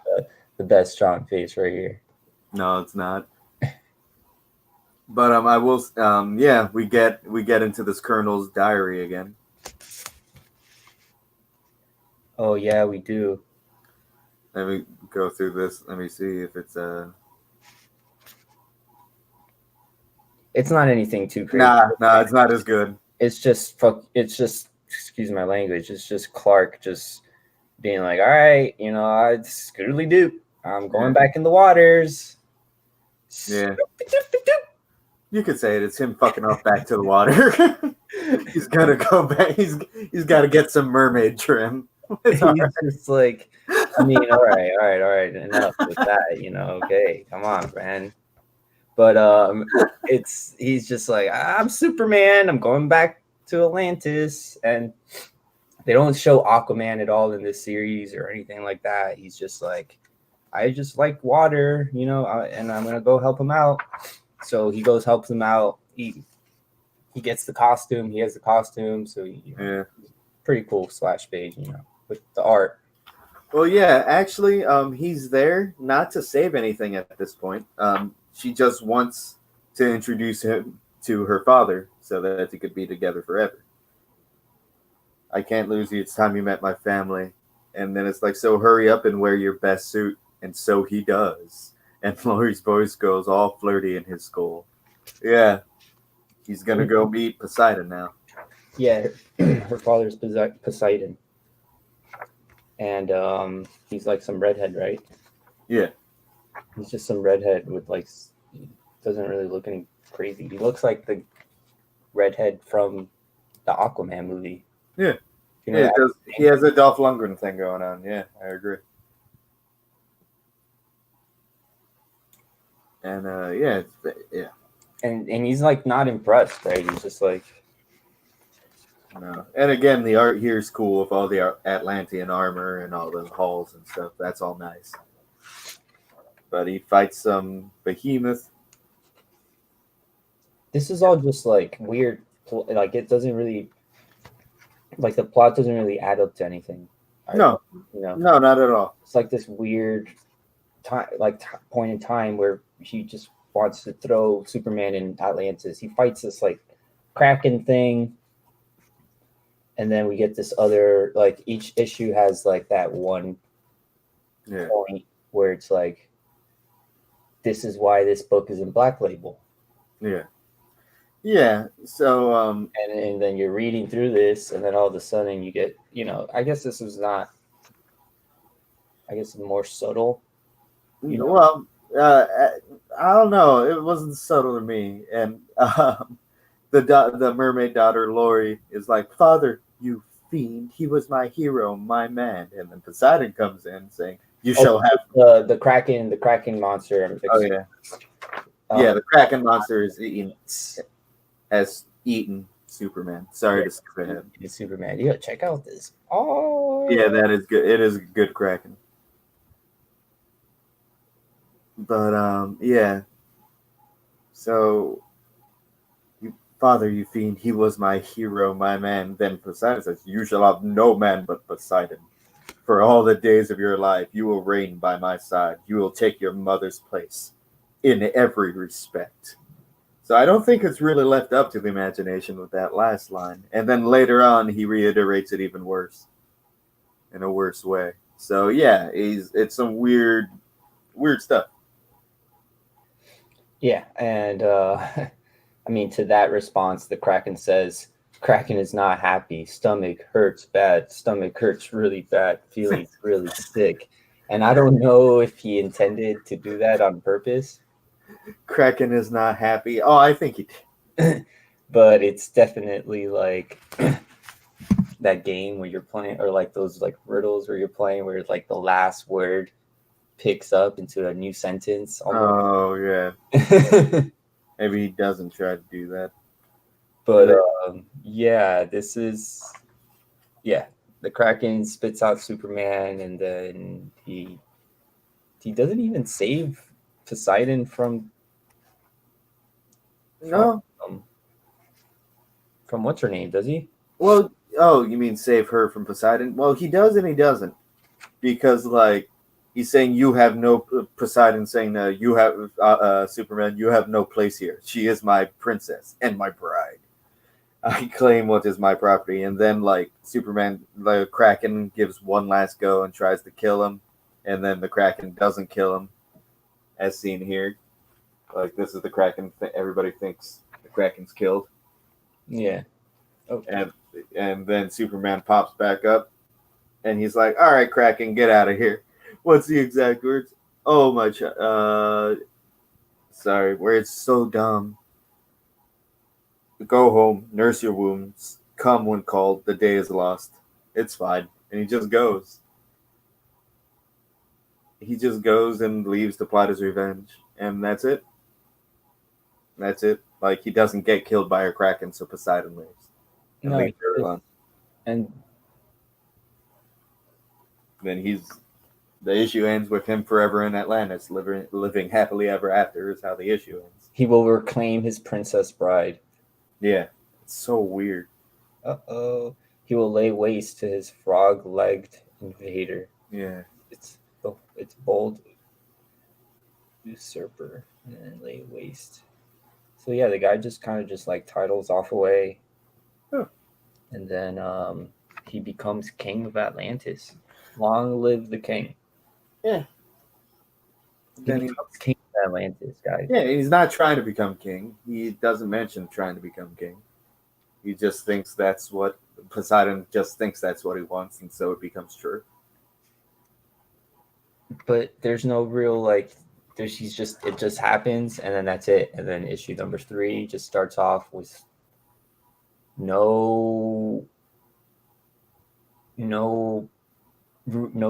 the best John face right here. No, it's not. But I will. We get into this Colonel's diary again. Oh yeah, we do. Let me go through this. Let me see if it's It's not anything too crazy. Nah, it's not as good. It's just excuse my language. It's just Clark just being like, all right, I scootly doop. I'm going back in the waters. Yeah. You could say it. It's him fucking off back to the water. He's gotta go back. He's got to get some mermaid trim. He's just like, I mean, all right, enough with that. Okay, come on, man. But he's just like, I'm Superman. I'm going back to Atlantis, and they don't show Aquaman at all in this series or anything like that. He's just like, I just like water, and I'm gonna go help him out. So he goes, helps him out. He gets the costume. He has the costume. So pretty cool splash page, with the art. Well, yeah, actually, he's there not to save anything at this point. She just wants to introduce him to her father so that they could be together forever. I can't lose you. It's time you met my family. And then it's like, so hurry up and wear your best suit. And so he does. And Laurie's voice goes all flirty in his skull. Yeah, he's going to go meet Poseidon now. Yeah, her father's Poseidon, and he's like some redhead, right? Yeah. He's just some redhead with like doesn't really look any crazy. He looks like the redhead from the Aquaman movie. Yeah. You know Yeah, he has a Dolph Lundgren thing going on. Yeah, I agree. And yeah, yeah. And he's like not impressed, right? He's just like, no. And again, the art here is cool with all the Atlantean armor and all the halls and stuff. That's all nice. But he fights some behemoth. this is all just like weird. Like it doesn't really, like the plot doesn't really add up to anything. No, no, not at all. It's like this weird time, like point in time where he just wants to throw Superman in Atlantis. He fights this like Kraken thing, and then we get this other, like each issue has like that one point where it's like, this is why this book is in Black Label. Yeah. So and then you're reading through this, and then all of a sudden you get, I guess this was not, I guess more subtle. Well, I don't know. It wasn't subtle to me. And the mermaid daughter Lori is like, "Father, you fiend! He was my hero, my man." And then Poseidon comes in saying, "You shall have the Kraken monster." Oh yeah, yeah. The Kraken monster has eaten Superman. Sorry to skip ahead. It's Superman. You gotta check out this. Oh yeah, that is good. It is a good Kraken. But yeah. So, Father, you fiend, he was my hero, my man. Then Poseidon says, "You shall have no man but Poseidon. For all the days of your life, you will reign by my side. You will take your mother's place in every respect." So I don't think it's really left up to the imagination with that last line. And then later on, he reiterates it even worse, in a worse way. So yeah, it's some weird stuff. Yeah, and I mean, to that response, the Kraken says, "Kraken is not happy. Stomach hurts bad. Stomach hurts really bad. Feeling really sick." And I don't know if he intended to do that on purpose. Kraken is not happy. Oh, I think he did. But it's definitely like that game where you're playing, or like those like riddles where you're playing, where it's like the last word picks up into a new sentence. Almost. Oh yeah. Maybe he doesn't try to do that. But yeah, this is the Kraken spits out Superman, and then he doesn't even save Poseidon from what's her name, does he? Well, oh, you mean save her from Poseidon? Well, he does and he doesn't, because like he's saying you have no Poseidon saying you have Superman, you have no place here. She is my princess and my bride. I claim what is my property. And then like Superman, the Kraken gives one last go and tries to kill him, and then the Kraken doesn't kill him, as seen here. Like this is the Kraken. Everybody thinks the Kraken's killed. Yeah. Okay. And then Superman pops back up, and he's like, "All right, Kraken, get out of here." What's the exact words? Oh my sorry, where it's so dumb. "Go home, nurse your wounds, come when called, the day is lost. It's fine." And he just goes. He just goes and leaves to plot his revenge. And that's it. That's it. Like, he doesn't get killed by a Kraken, so Poseidon leaves. And leaves her alone. And then the issue ends with him forever in Atlantis, living happily ever after is how the issue ends. He will reclaim his princess bride. Yeah. It's so weird. Uh-oh. He will lay waste to his frog-legged invader. Yeah. It's bold usurper and then lay waste. So yeah, the guy just kind of just like titles off away, Huh. and then he becomes king of Atlantis. Long live the king! Yeah. He Then becomes king of Atlantis, guys. yeah, he's not trying to become king. He doesn't mention trying to become king. He just thinks that's what Poseidon just thinks that's what he wants, and so it becomes true. But there's no real like. He's just it just happens, and then that's it. And then issue number 3 just starts off with no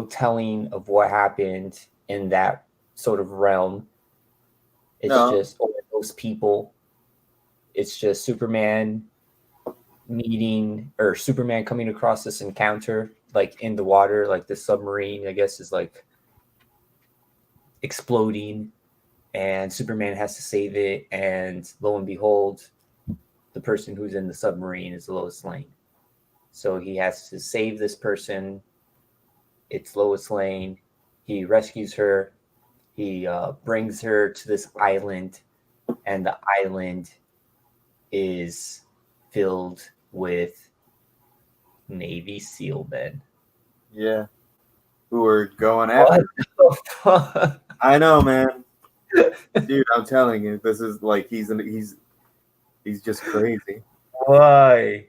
telling of what happened in that sort of realm. It's just those people. It's just Superman meeting or Superman coming across this encounter like in the water, like the submarine, I guess, is like exploding, and Superman has to save it, and lo and behold, the person who's in the submarine is Lois Lane. So he has to save this person. It's Lois Lane. He rescues her. He brings her to this island, and the island is filled with Navy SEAL men. Yeah. Who are going after What? I know, man. Dude, I'm telling you, this is like he's just crazy. Why?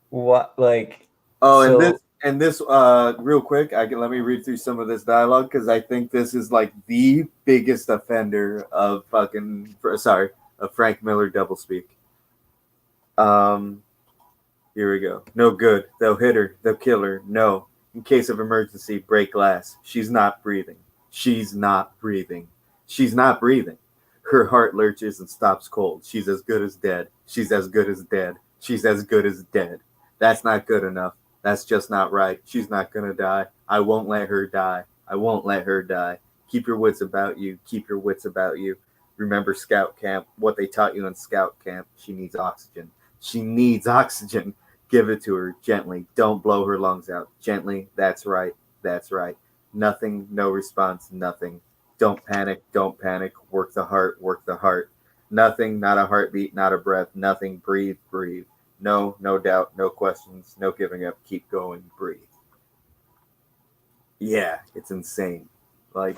What? Like? Oh, So, and this real quick, let me read through some of this dialogue because I think this is like the biggest offender of of Frank Miller doublespeak. Here we go. No good. They'll hit her. They'll kill her. No. In case of emergency, break glass. She's not breathing. She's not breathing. She's not breathing. Her heart lurches and stops cold. She's as good as dead. She's as good as dead. She's as good as dead. That's not good enough. That's just not right. She's not gonna die. I won't let her die. I won't let her die. Keep your wits about you. Keep your wits about you. Remember scout camp, what they taught you in scout camp. She needs oxygen. She needs oxygen. Give it to her gently. Don't blow her lungs out. Gently. That's right. That's right. Nothing, no response, nothing. Don't panic. Don't panic. Work the heart. Work the heart. Nothing, not a heartbeat, not a breath. Nothing. Breathe, breathe. No, no doubt, no questions, no giving up. Keep going. Breathe. Yeah, it's insane. Like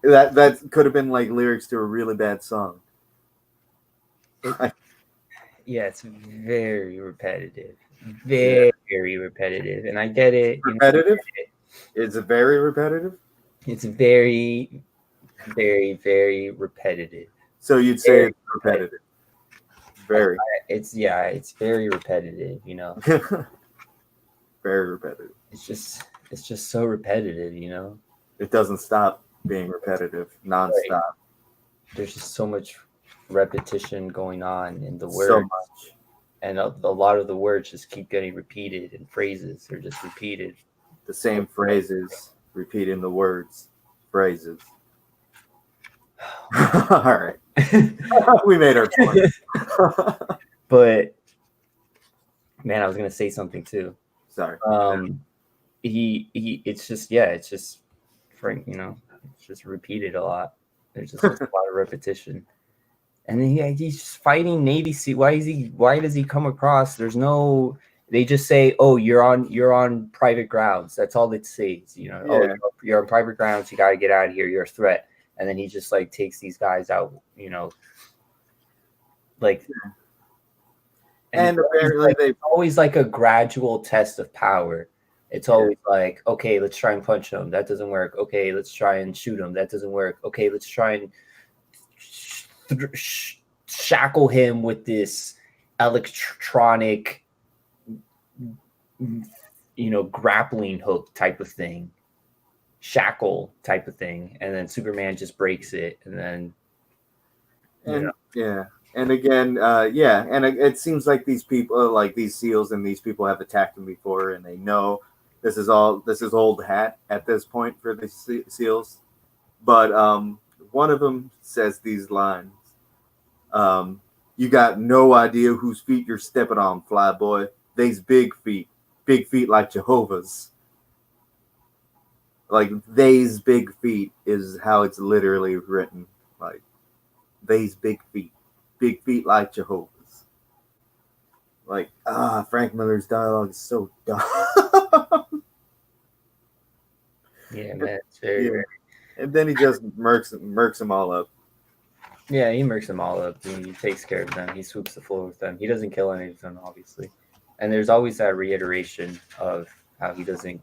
that could have been like lyrics to a really bad song. yeah, it's very repetitive. Very repetitive. And I get it. Repetitive? It's very repetitive? It's very, very, very repetitive. So you'd say it's repetitive. Very. It's very repetitive, Very repetitive. It's just so repetitive, It doesn't stop being repetitive, nonstop. Right. There's just so much repetition going on in the words. So much. And a lot of the words just keep getting repeated, and phrases are just repeated. The same phrases, repeating the words, phrases. All right. We made our point. But man, I was gonna say something too. Sorry. It's just Frank, it's just repeated a lot. There's just a lot of repetition. And then he's just fighting Navy SEAL. Why does he come across? They just say, "Oh, you're on private grounds." That's all it says, Yeah. Oh, you're on private grounds. You got to get out of here. You're a threat. And then he just like takes these guys out, like. And apparently, they always like a gradual test of power. It's always like, okay, let's try and punch him. That doesn't work. Okay, let's try and shoot him. That doesn't work. Okay, let's try and shackle him with this electronic, grappling hook type of thing, shackle type of thing, and then Superman just breaks it, and then and again, and it seems like these people, like these SEALs and these people, have attacked him before, and they know this is old hat at this point for the SEALs. But one of them says these lines. You got no idea whose feet you're stepping on, fly boy. They's big feet big feet like Jehovah's. Like, they's big feet is how it's literally written. Like, they's big feet like Jehovah's. Like, Frank Miller's dialogue is so dumb. Yeah, man, it's very, Yeah. very. And then he just murks them all up. Yeah, he murks them all up. He takes care of them. He sweeps the floor with them. He doesn't kill any of them, obviously. And there's always that reiteration of how he doesn't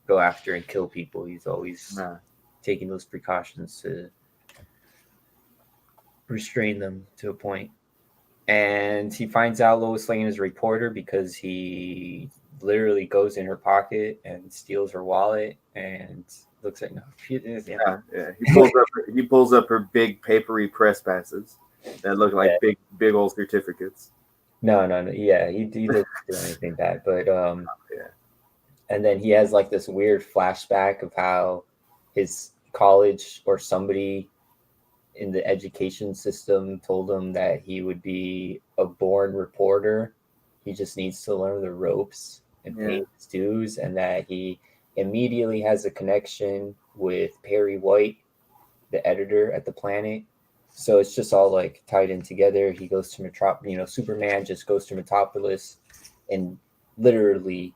go after and kill people. He's always taking those precautions to restrain them to a point. And he finds out Lois Lane is a reporter because he literally goes in her pocket and steals her wallet and looks at He pulls up her big papery press passes that look like big old certificates. No. Yeah, he doesn't do anything bad, but and then he has like this weird flashback of how his college or somebody in the education system told him that he would be a born reporter. He just needs to learn the ropes and pay his dues, and that he immediately has a connection with Perry White, the editor at the Planet. So it's just all like tied in together. He goes to Metropolis, Superman just goes to Metropolis and literally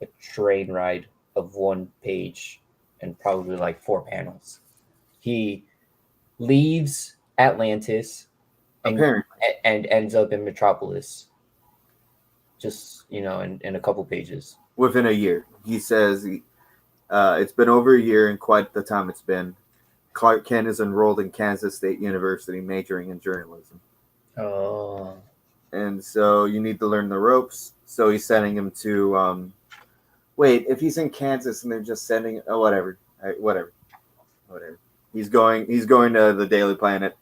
a train ride of 1 page and probably like 4 panels. He leaves Atlantis and ends up in Metropolis just, in a couple pages. Within a year. He says it's been over a year and quite the time it's been. Clark Kent is enrolled in Kansas State University majoring in journalism. Oh. And so you need to learn the ropes. So he's sending him to wait, if he's in Kansas and they're just sending whatever. He's going to the Daily Planet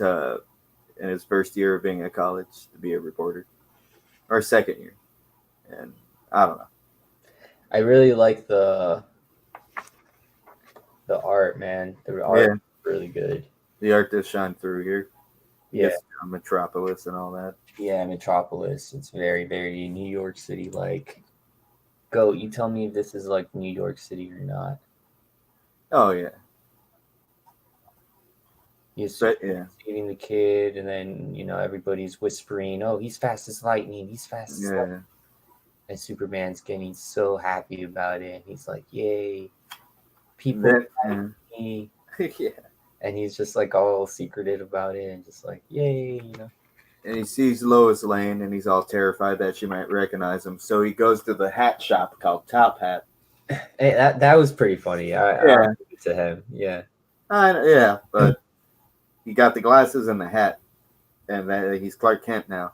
in his first year of being at college to be a reporter. Or second year. And I don't know. I really like the art, man. The art is really good. The art does shine through here. Yeah. Metropolis and all that. Yeah, Metropolis. It's very, very New York City like. Go, you tell me if this is like New York City or not. Oh yeah. He's saving the kid, and then everybody's whispering, "Oh, he's fast as lightning. He's fast as lightning." And Superman's getting so happy about it. He's like, "Yay, people like me!" Yeah. And he's just like all secretive about it, and just like, "Yay!" And he sees Lois Lane, and he's all terrified that she might recognize him. So he goes to the hat shop called Top Hat. Hey, that was pretty funny. I give it to him. Yeah. But he got the glasses and the hat, and he's Clark Kent now.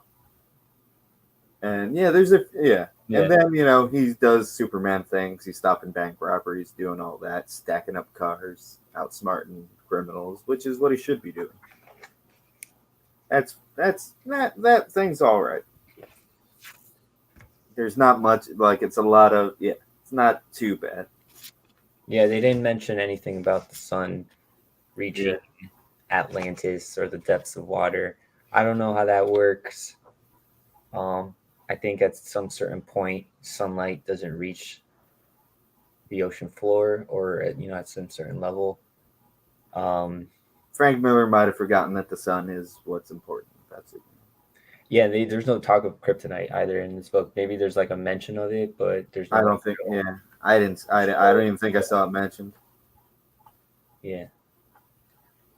And and then he does Superman things. He's stopping bank robberies, doing all that, stacking up cars, outsmarting criminals, which is what he should be doing. That thing's all right. There's not much, like, it's a lot of it's not too bad. Yeah, they didn't mention anything about the sun reaching Atlantis or the depths of water. I don't know how that works. I think at some certain point, sunlight doesn't reach the ocean floor, or at some certain level. Frank Miller might have forgotten that the sun is what's important. That's it. Yeah, there's no talk of kryptonite either in this book. Maybe there's like a mention of it, but there's no. I don't think. Yeah, I didn't. I don't even think I saw it mentioned. Yeah.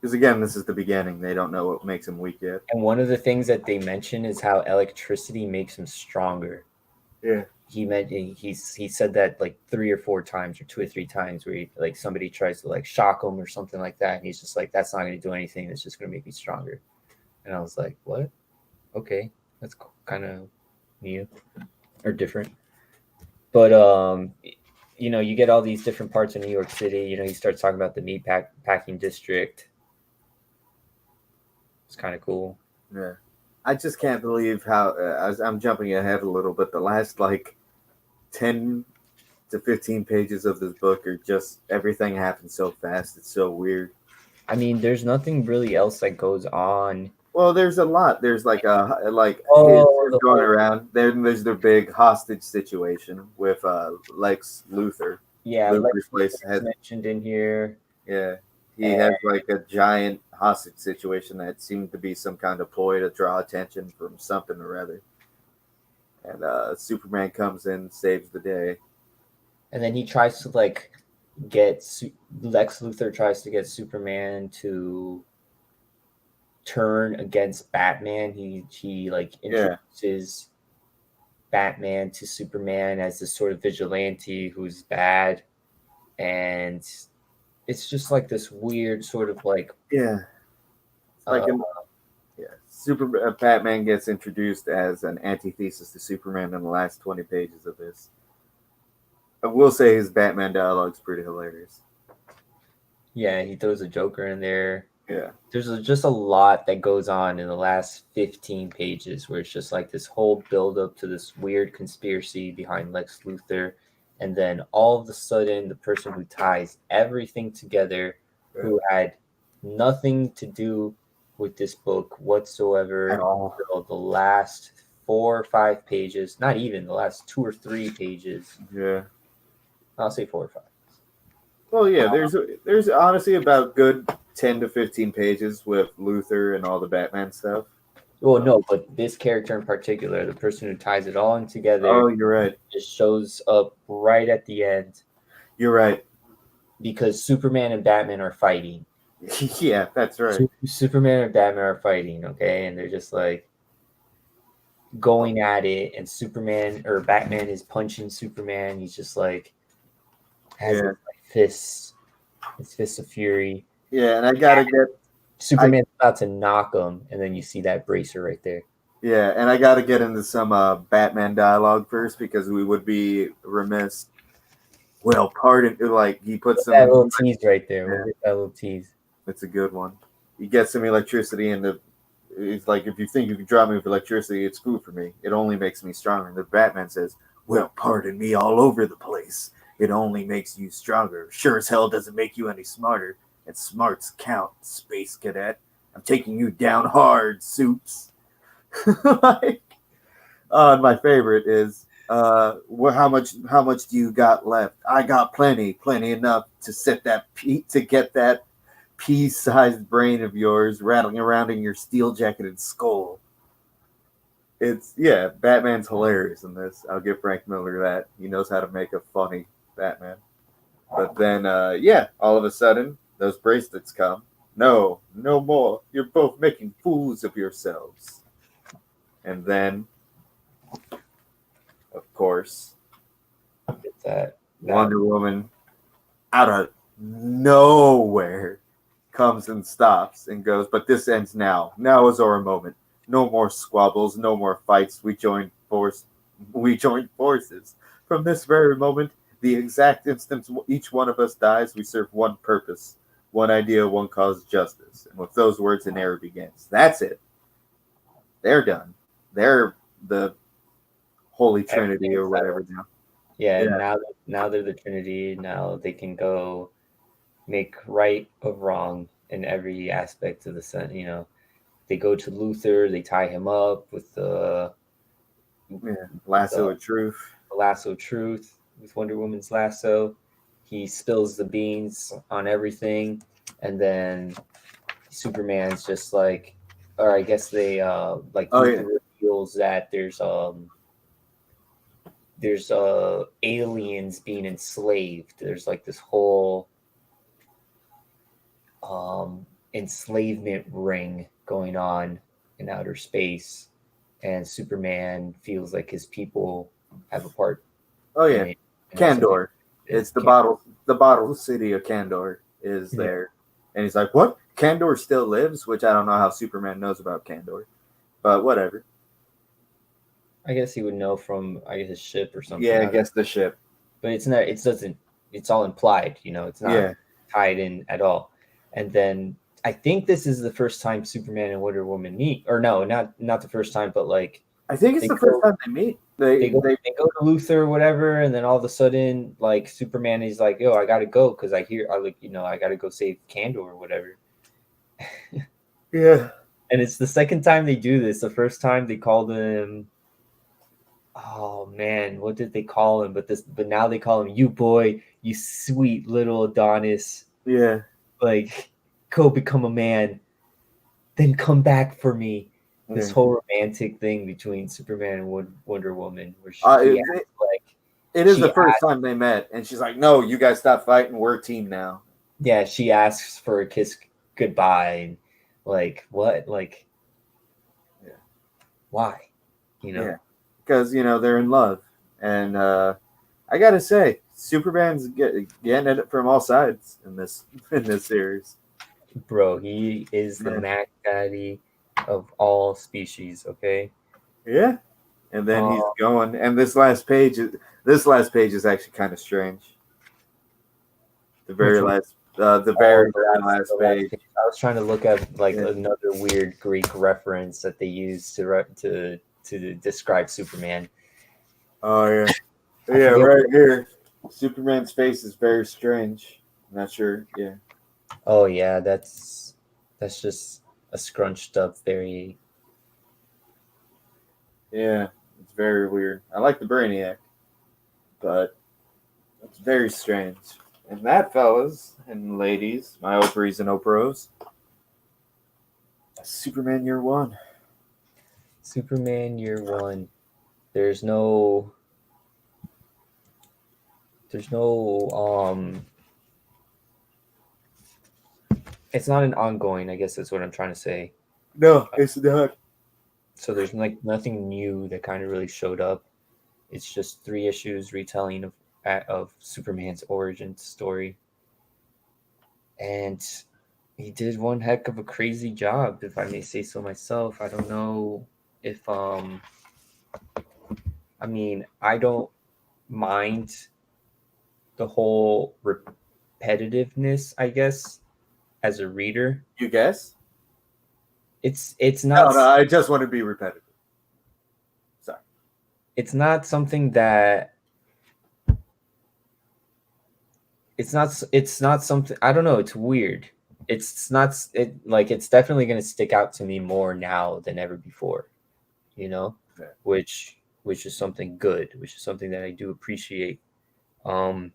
Because again, this is the beginning. They don't know what makes him weak yet. And one of the things that they mention is how electricity makes him stronger. Yeah. He said that like 3 or 4 times, or 2 or 3 times, where like somebody tries to like shock him or something like that, and he's just like, "That's not going to do anything. It's just going to make me stronger." And I was like, "What? Okay, that's kind of new or different." But you get all these different parts of New York City. He starts talking about the meat packing district. It's kind of cool. Yeah. I just can't believe how I'm jumping ahead a little bit. The last like 10 to 15 pages of this book are just everything happens so fast. It's so weird. I mean, there's nothing really else that goes on Well, there's a lot. There's like Oh, his the going whole around. Then there's the big hostage situation with Lex Luthor. yeah, Lex Luthor's place Luthor is has mentioned in here. yeah. He And has like a giant hostage situation that seemed to be some kind of ploy to draw attention from something or other. And Superman comes in, saves the day. then he tries to like get Lex Luthor tries to get Superman to turn against Batman. He like Yeah, introduces Batman to Superman as this sort of vigilante who's bad, and it's just like this weird sort of like yeah. It's uh, like an yeah. Super Batman gets introduced as an antithesis to Superman in the last 20 pages of this. I will say his Batman dialogue's pretty hilarious. yeah, he throws a Joker in there. Yeah. There's just a lot that goes on in the last 15 pages where it's just like this whole build up to this weird conspiracy behind Lex Luthor. And then all of a sudden, the person who ties everything together, who had nothing to do with this book At whatsoever, all. until the last 4 or 5 pages, not even the last 2 or 3 pages. Yeah. I'll say 4 or 5. Well, yeah. There's honestly about good 10 to 15 pages with Luthor and all the Batman stuff. Well, no, but this character in particular, the person who ties it all in together, Oh, you're right. just shows up right at the end You're right. because Superman and Batman are fighting. Yeah, that's right. Superman and Batman are fighting, okay, and they're just like going at it, and Superman or Batman is punching Superman. He's just like has Yeah. his his fists of fury. Yeah, and I gotta get Superman's about to knock him, and then you see that bracer right there. yeah, and I gotta get into some Batman dialogue first because we would be remiss. Well, pardon, like he puts That some. little tease right there. Yeah, We'll get that little tease. it's a good one. He gets some electricity, and it's like if you think you can drop me with electricity, it's food for me. It only makes me stronger. And the Batman says, "Well, pardon me, all over the place. It only makes you stronger. Sure as hell doesn't make you any smarter. And smarts count, space cadet. I'm taking you down hard, Soups." Like, and my favorite is, how much do you got left? I got plenty enough to to get that pea-sized brain of yours rattling around in your steel-jacketed skull. It's yeah, Batman's hilarious in this. I'll give Frank Miller that. He knows how to make a funny Batman. But then, yeah, all of a sudden, those bracelets come. No, no more. You're both making fools of yourselves. And then, of course, Get that. Wonder Woman, out of nowhere, comes and stops and goes, "But this ends now. Now is our moment. No more squabbles, no more fights. We join forces. From this very moment, the exact instant each one of us dies, we serve one purpose, one idea, one cause, justice." And with those words, an era begins. That's it. They're done. They're the Holy Trinity or whatever now. Yeah, Yeah. now they're the Trinity. Now they can go make right of wrong in every aspect of the sun. They go to Luther. They tie him up with Yeah. Lasso of truth. the lasso of truth with Wonder Woman's lasso. He spills the beans on everything, and then Superman's just like, or I guess they like Oh Luther yeah. reveals that there's aliens being enslaved. There's like this whole enslavement ring going on in outer space, and Superman feels like his people have a part Oh in yeah. it. And that's something Kandor. It's the Can- bottle. The bottle city of Kandor is Yeah. there, and he's like, "What? Kandor still lives?" Which I don't know how Superman knows about Kandor, but whatever. I guess he would know from his ship or something. Yeah, I guess the ship. But it's not. It doesn't. It's all implied. It's not Yeah, tied in at all. And then I think this is the first time Superman and Wonder Woman meet, or no, not the first time, but like I think it's they the go, first time they meet. they go they go to Luther or whatever, and then all of a sudden, like Superman is like, "Yo, I gotta go because I gotta go save Kandor or whatever." Yeah. And it's the second time they do this. The first time they called him, oh man, what did they call him? But now they call him, you boy, you sweet little Adonis. Yeah. Like, go become a man, then come back for me. This Yeah. whole romantic thing between Superman and Wonder Woman, where It, it is she the first time they met, and she's like, "No, you guys stop fighting. We're a team now." yeah, she asks for a kiss goodbye, and like what, like, Yeah. why, you know? Yeah, because they're in love, and I gotta say, Superman's getting it from all sides in this series. Bro, he is the Yeah. Mac Daddy of all species. Okay. Yeah, and then he's Uh, going, and this last page is actually kind of strange. The very which one? last, the Oh, very very last the last page. page. I was trying to look at like Yeah. another weird Greek reference that they use to describe Superman. Oh yeah, I yeah, forget. right here. Superman's face is very strange. I'm not sure. Yeah, Oh yeah, that's just a scrunched up, very. yeah, it's very weird. I like the Brainiac, but it's very strange. And that, fellas and ladies, my Oprahs and Oprahs, Superman Year One. Superman Year One. There's no. There's no. It's not an ongoing. I guess that's what I'm trying to say. No, it's not. So there's like nothing new that kind of really showed up. It's just 3 issues retelling of Superman's origin story, and he did one heck of a crazy job, if I may say so myself. I don't know if I mean, I don't mind the whole repetitiveness, I guess, as a reader. You guess? It's No, not no. I just want to be repetitive. Sorry. it's not something that it's not something, I don't know, it's weird. It's not it like it's definitely going to stick out to me more now than ever before, you know, Okay. which is something good, which is something that I do appreciate. Um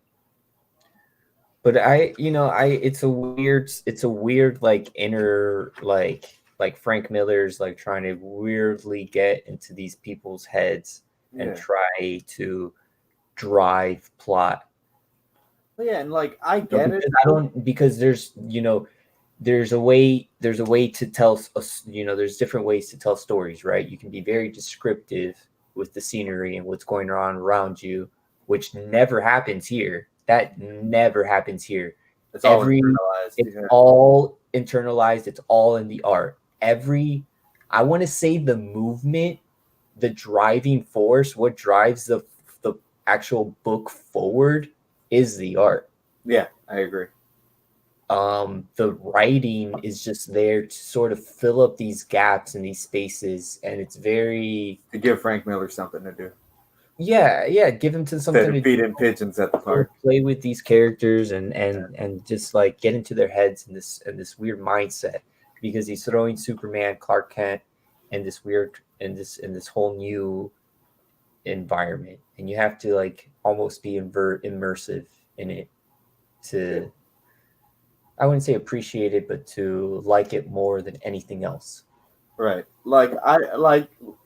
but I it's a weird like inner like Frank Miller's like trying to weirdly get into these people's heads and Yeah. try to drive plot. Well, yeah, and like I You know, get it. because there's a way to tell us, there's different ways to tell stories, right? You can be very descriptive with the scenery and what's going on around you, which never happens here. That never happens here. It's all Every internalized. It's Yeah. all internalized. It's all in the art. I want to say the movement, the driving force, what drives the actual book forward is the art. Yeah, I agree. The writing is just there to sort of fill up these gaps and these spaces, and it's very, To give Frank Miller something to do yeah, give him to instead something of to feeding pigeons at the park. play with these characters and just like get into their heads in this weird mindset, because he's throwing Superman, Clark Kent, and this weird in this whole new environment, and you have to like almost be immersive in it to, I wouldn't say appreciate it, but to like it more than anything else. Right.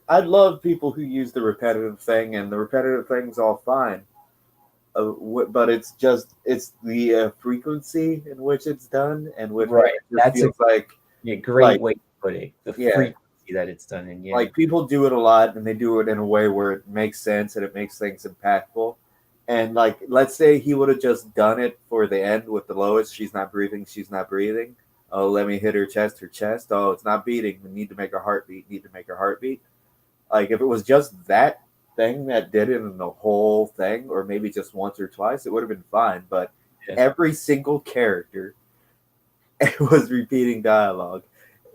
I love people who use the repetitive thing, and the repetitive thing's all fine. But it's the frequency in which it's done, and with him, Right. it just That's a feels like great like way to put it. The yeah, frequency that it's done in, yeah. like people do it a lot, and they do it in a way where it makes sense and it makes things impactful. And like, let's say he would have just done it for the end with the Lois. She's not breathing. She's not breathing. Oh, let me hit her chest. Her chest. Oh, it's not beating. We need to make her heartbeat. Need to make her heartbeat. Like if it was just that thing that did it in the whole thing, or maybe just once or twice, it would have been fine. But Yeah. every single character was repeating dialogue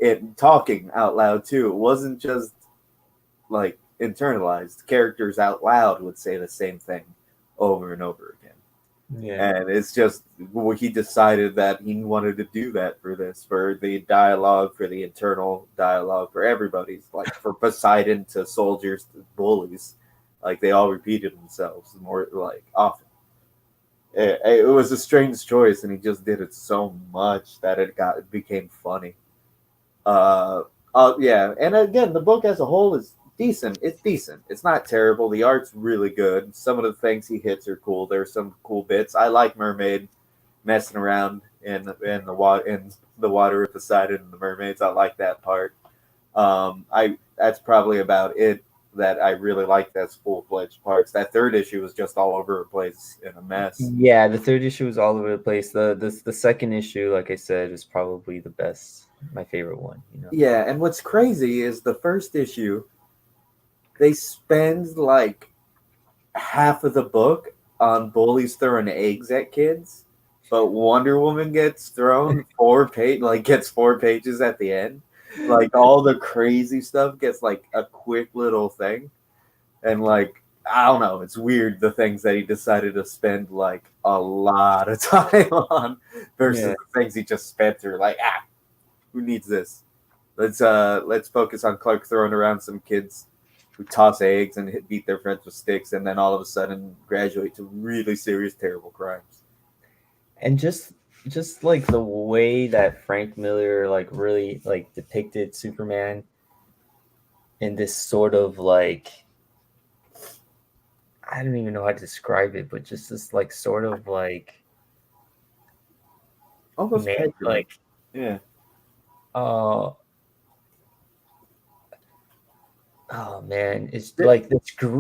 and talking out loud too. It wasn't just like internalized. Characters out loud would say the same thing over and over again. Yeah. And it's just he decided that he wanted to do that for the dialogue, for the internal dialogue, for everybody's, like for Poseidon to soldiers to bullies, like they all repeated themselves more like often. It was a strange choice, and he just did it so much that it became funny. Uh, yeah, and again, the book as a whole is decent. It's decent. It's not terrible. The art's really good. Some of the things he hits are cool. There's some cool bits. I like Mermaid messing around in the water with Poseidon and the mermaids. I like that part. I That's probably about it that I really like. That's full fledged parts. That third issue was just all over the place in a mess. Yeah, the third issue was all over the place. The second issue, like I said, is probably the best, my favorite one. You know. Yeah, and what's crazy is the first issue they spend like half of the book on bullies throwing eggs at kids, but Wonder Woman gets thrown gets 4 pages at the end. Like all the crazy stuff gets like a quick little thing, and like I don't know, it's weird the things that he decided to spend like a lot of time on versus Yeah. the things he just spent through. Like who needs this? Let's focus on Clark throwing around some kids who toss eggs and beat their friends with sticks, and then all of a sudden graduate to really serious, terrible crimes. And just like the way that Frank Miller like really like depicted Superman in this sort of like I don't even know how to describe it, but just this like sort of like Almost man petulant. like Yeah. uh oh man, it's Th- like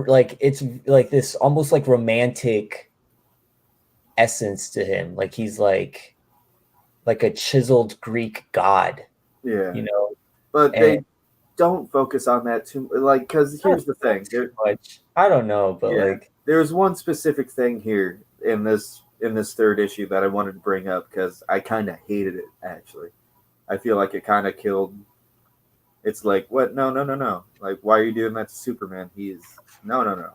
like it's like this almost like romantic essence to him. Like he's like a chiseled Greek god, Yeah. you know, But and they don't focus on that too, like, because not, here's the not thing. too much. I don't know, but Yeah, like there's one specific thing here in this third issue that I wanted to bring up because I kind of hated it. Actually, I feel like it kind of killed. It's like, what? No, no, no, no. Like, why are you doing that to Superman? He's no, no, no.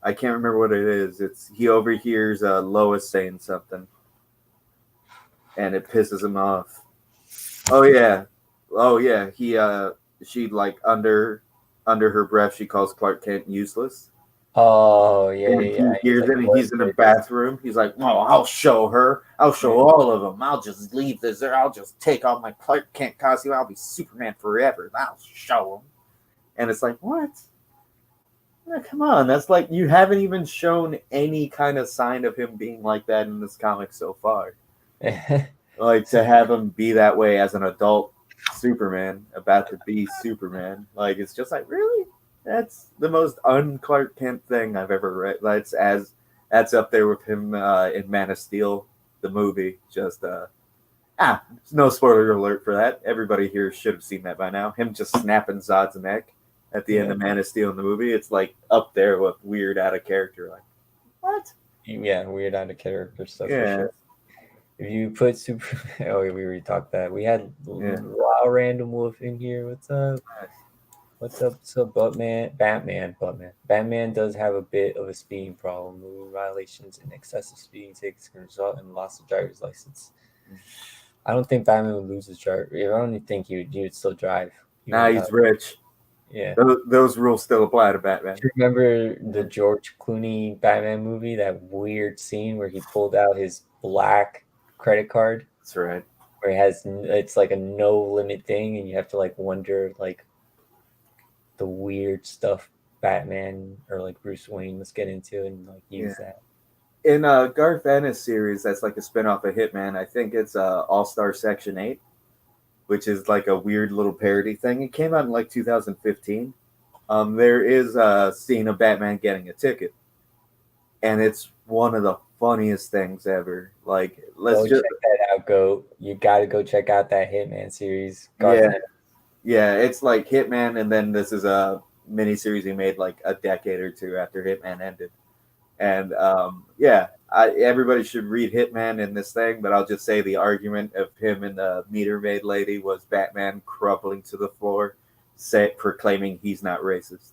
I can't remember what it is. It's he overhears Lois saying something, and it pisses him off. Oh yeah, oh yeah. She like under her breath, she calls Clark Kent useless. oh yeah, And yeah, yeah. he He's hears like, it, and what he's in a what is bathroom. He's like, "Oh, I'll show her. I'll show this? all of them. I'll just leave this there. I'll just take off my Clark Kent costume. I'll be Superman forever. I'll show him." And it's like, what? Come on, that's like you haven't even shown any kind of sign of him being like that in this comic so far. Like to have him be that way as an adult Superman, about to be Superman, like it's just like really, that's the most un-Clark Kent thing I've ever read. That's up there with him in Man of Steel, the movie. Just no spoiler alert for that. Everybody here should have seen that by now. Him just snapping Zod's neck at the end Yeah, of Man of Steel in the movie. It's like up there with weird out of character. Like what? yeah, weird out of character stuff for Yeah, sure. If you put super, oh, we already talked that. We had yeah. Wow Random Wolf in here. What's up? What's up? What's up, Batman? Batman. Batman does have a bit of a speeding problem. Moving violations and excessive speeding tickets can result in loss of driver's license. I don't think Batman would lose his driver. I don't even think he would still drive even Nah, without. he's rich. Yeah. Those rules still apply to Do Batman. you remember the Yeah, George Clooney Batman movie? That weird scene where he pulled out his black credit card, that's right. where it's like a no limit thing, and you have to like wonder like the weird stuff Batman or like Bruce Wayne was get into and like Yeah. use that. In Garth Ennis series, that's like a spinoff of Hitman. I think it's All Star Section 8, which is like a weird little parody thing. It came out in like 2015. There is a scene of Batman getting a ticket, and it's one of the funniest things ever. Like, let's Go just, check that out. Go, you got to go check out that Hitman series. Garth yeah, Ennis. yeah, it's like Hitman, and then this is a miniseries he made like a decade or two after Hitman ended. And yeah, everybody should read Hitman in this thing, but I'll just say the argument of him and the meter maid lady was Batman crumpling to the floor, proclaiming he's not racist.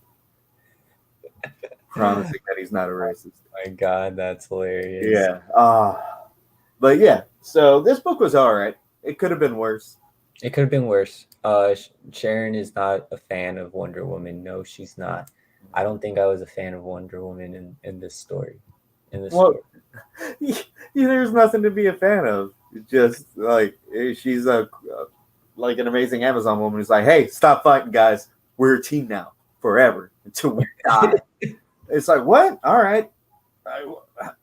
promising that he's not a racist. My God, that's hilarious. Yeah. But yeah, so this book was all right. It could have been worse. It could have been worse. Sharon is not a fan of Wonder Woman. No, she's not. I don't think I was a fan of Wonder Woman in this story. In this Well, story. there's nothing to be a fan of. It's just like she's a like an amazing Amazon woman who's like, hey, stop fighting, guys. We're a team now, forever until we die. It's like, what? All right,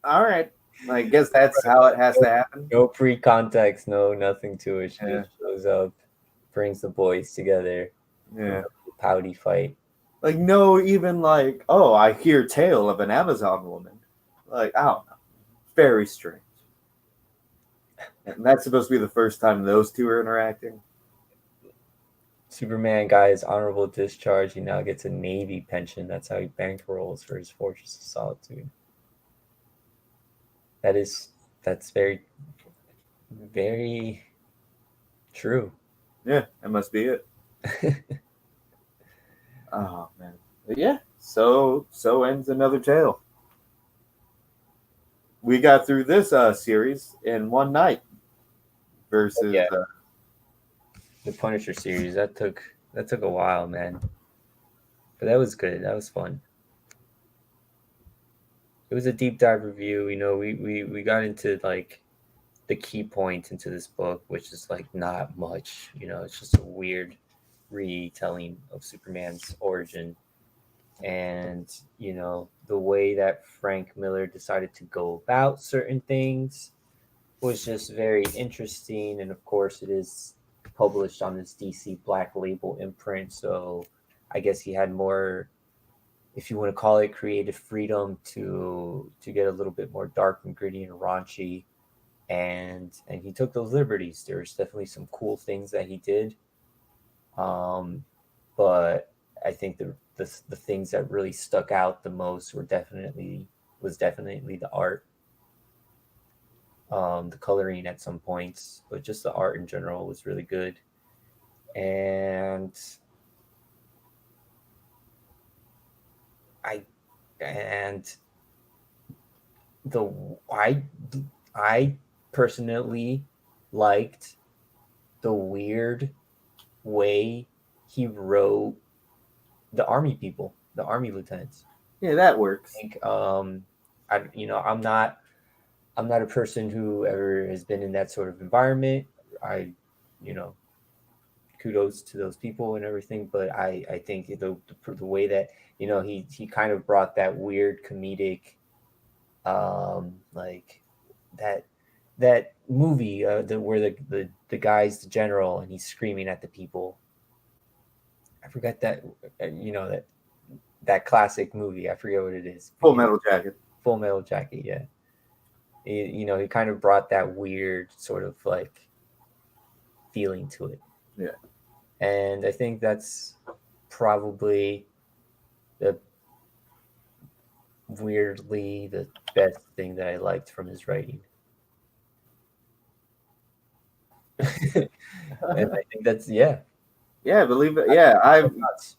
all right. I guess that's how it has to happen. No pre-context, no nothing to it. She Yeah. just shows up, brings the boys together. Yeah. Pouty fight. Like no, even like, oh, I hear tale of an Amazon woman. Like, I don't know. Very strange. And that's supposed to be the first time those two are interacting. Superman got his honorable discharge. He now gets a Navy pension. That's how he bankrolls for his Fortress of Solitude. That's very, very true. Yeah, that must be it. Oh man. But yeah, so ends another tale. We got through this series in one night versus Yeah. The Punisher series that took a while, man. But that was good. That was fun. It was a deep dive review. You know, we got into like the key points into this book, which is like not much. You know, it's just a weird retelling of Superman's origin. And, you know, the way that Frank Miller decided to go about certain things was just very interesting. And of course, it is published on this DC Black Label imprint. So I guess he had more, if you want to call it, creative freedom to get a little bit more dark and gritty and raunchy. And he took those liberties. There's definitely some cool things that he did. But I think the things that really stuck out the most was definitely the art, the coloring at some points, but just the art in general was really good. And I and the I personally liked the weird way he wrote the army people, the army lieutenants. yeah, that works. I think I'm not a person who ever has been in that sort of environment. I you know kudos to those people and everything, but I think the way that he kind of brought that weird comedic like that movie where the guy's the general and he's screaming at the people. I forgot that that classic movie. I forget what it is. Full Metal Jacket. Full Metal Jacket, yeah. He kind of brought that weird sort of like feeling to it. Yeah. And I think that's probably weirdly the best thing that I liked from his writing. And I think that's Yeah, I believe it. Yeah,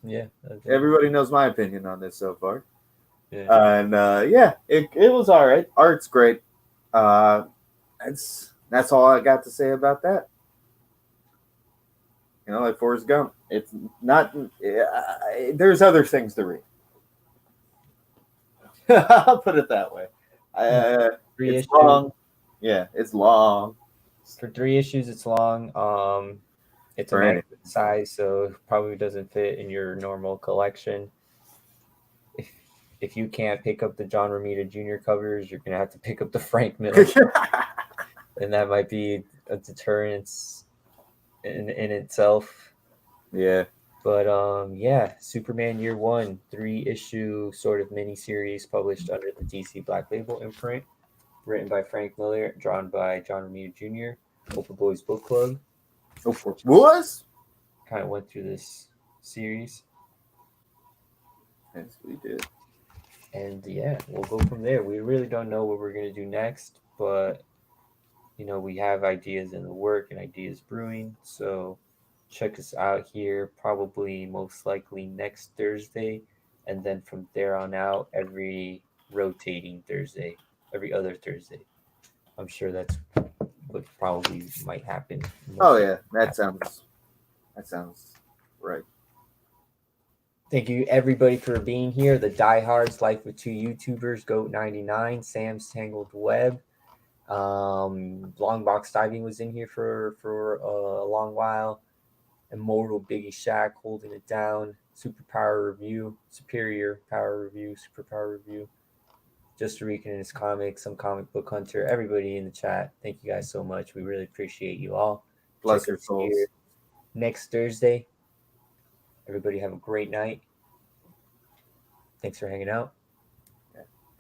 yeah. everybody knows my opinion on this so far. Yeah. And yeah, it was all right. Art's great. That's all I got to say about that. Like Forrest Gump. It's not. There's other things to read. I'll put it that way. Three it's issues. long. Yeah, it's long. For 3 issues, it's long. It's a magazine size, so it probably doesn't fit in your normal collection. If you can't pick up the John Romita Jr. covers, you're gonna have to pick up the Frank Miller, and that might be a deterrence in itself. Yeah. But yeah, Superman Year One, 3-issue sort of miniseries published under the DC Black Label imprint, written by Frank Miller, drawn by John Romita Jr. Oprah Boys Book Club. Oprah Boys kind of went through this series. Yes, we did. And yeah, we'll go from there. We really don't know what we're gonna do next, but we have ideas in the work and ideas brewing. So check us out here, probably most likely next Thursday. and then from there on out, every rotating Thursday, every other Thursday. I'm sure that's what probably might happen. Oh Most yeah, likely. that sounds right. Thank you everybody for being here. The Diehards, Life with Two YouTubers, Goat99, Sam's Tangled Web. Long Box Diving was in here for a long while. Immortal Biggie Shack holding it down. Superpower Review, Superior Power Review, Superpower Review. Just Rican and his comics, some comic book hunter, everybody in the chat. Thank you guys so much. We really appreciate you all. Bless Check your us here souls. next Thursday. Everybody have a great night. Thanks for hanging out.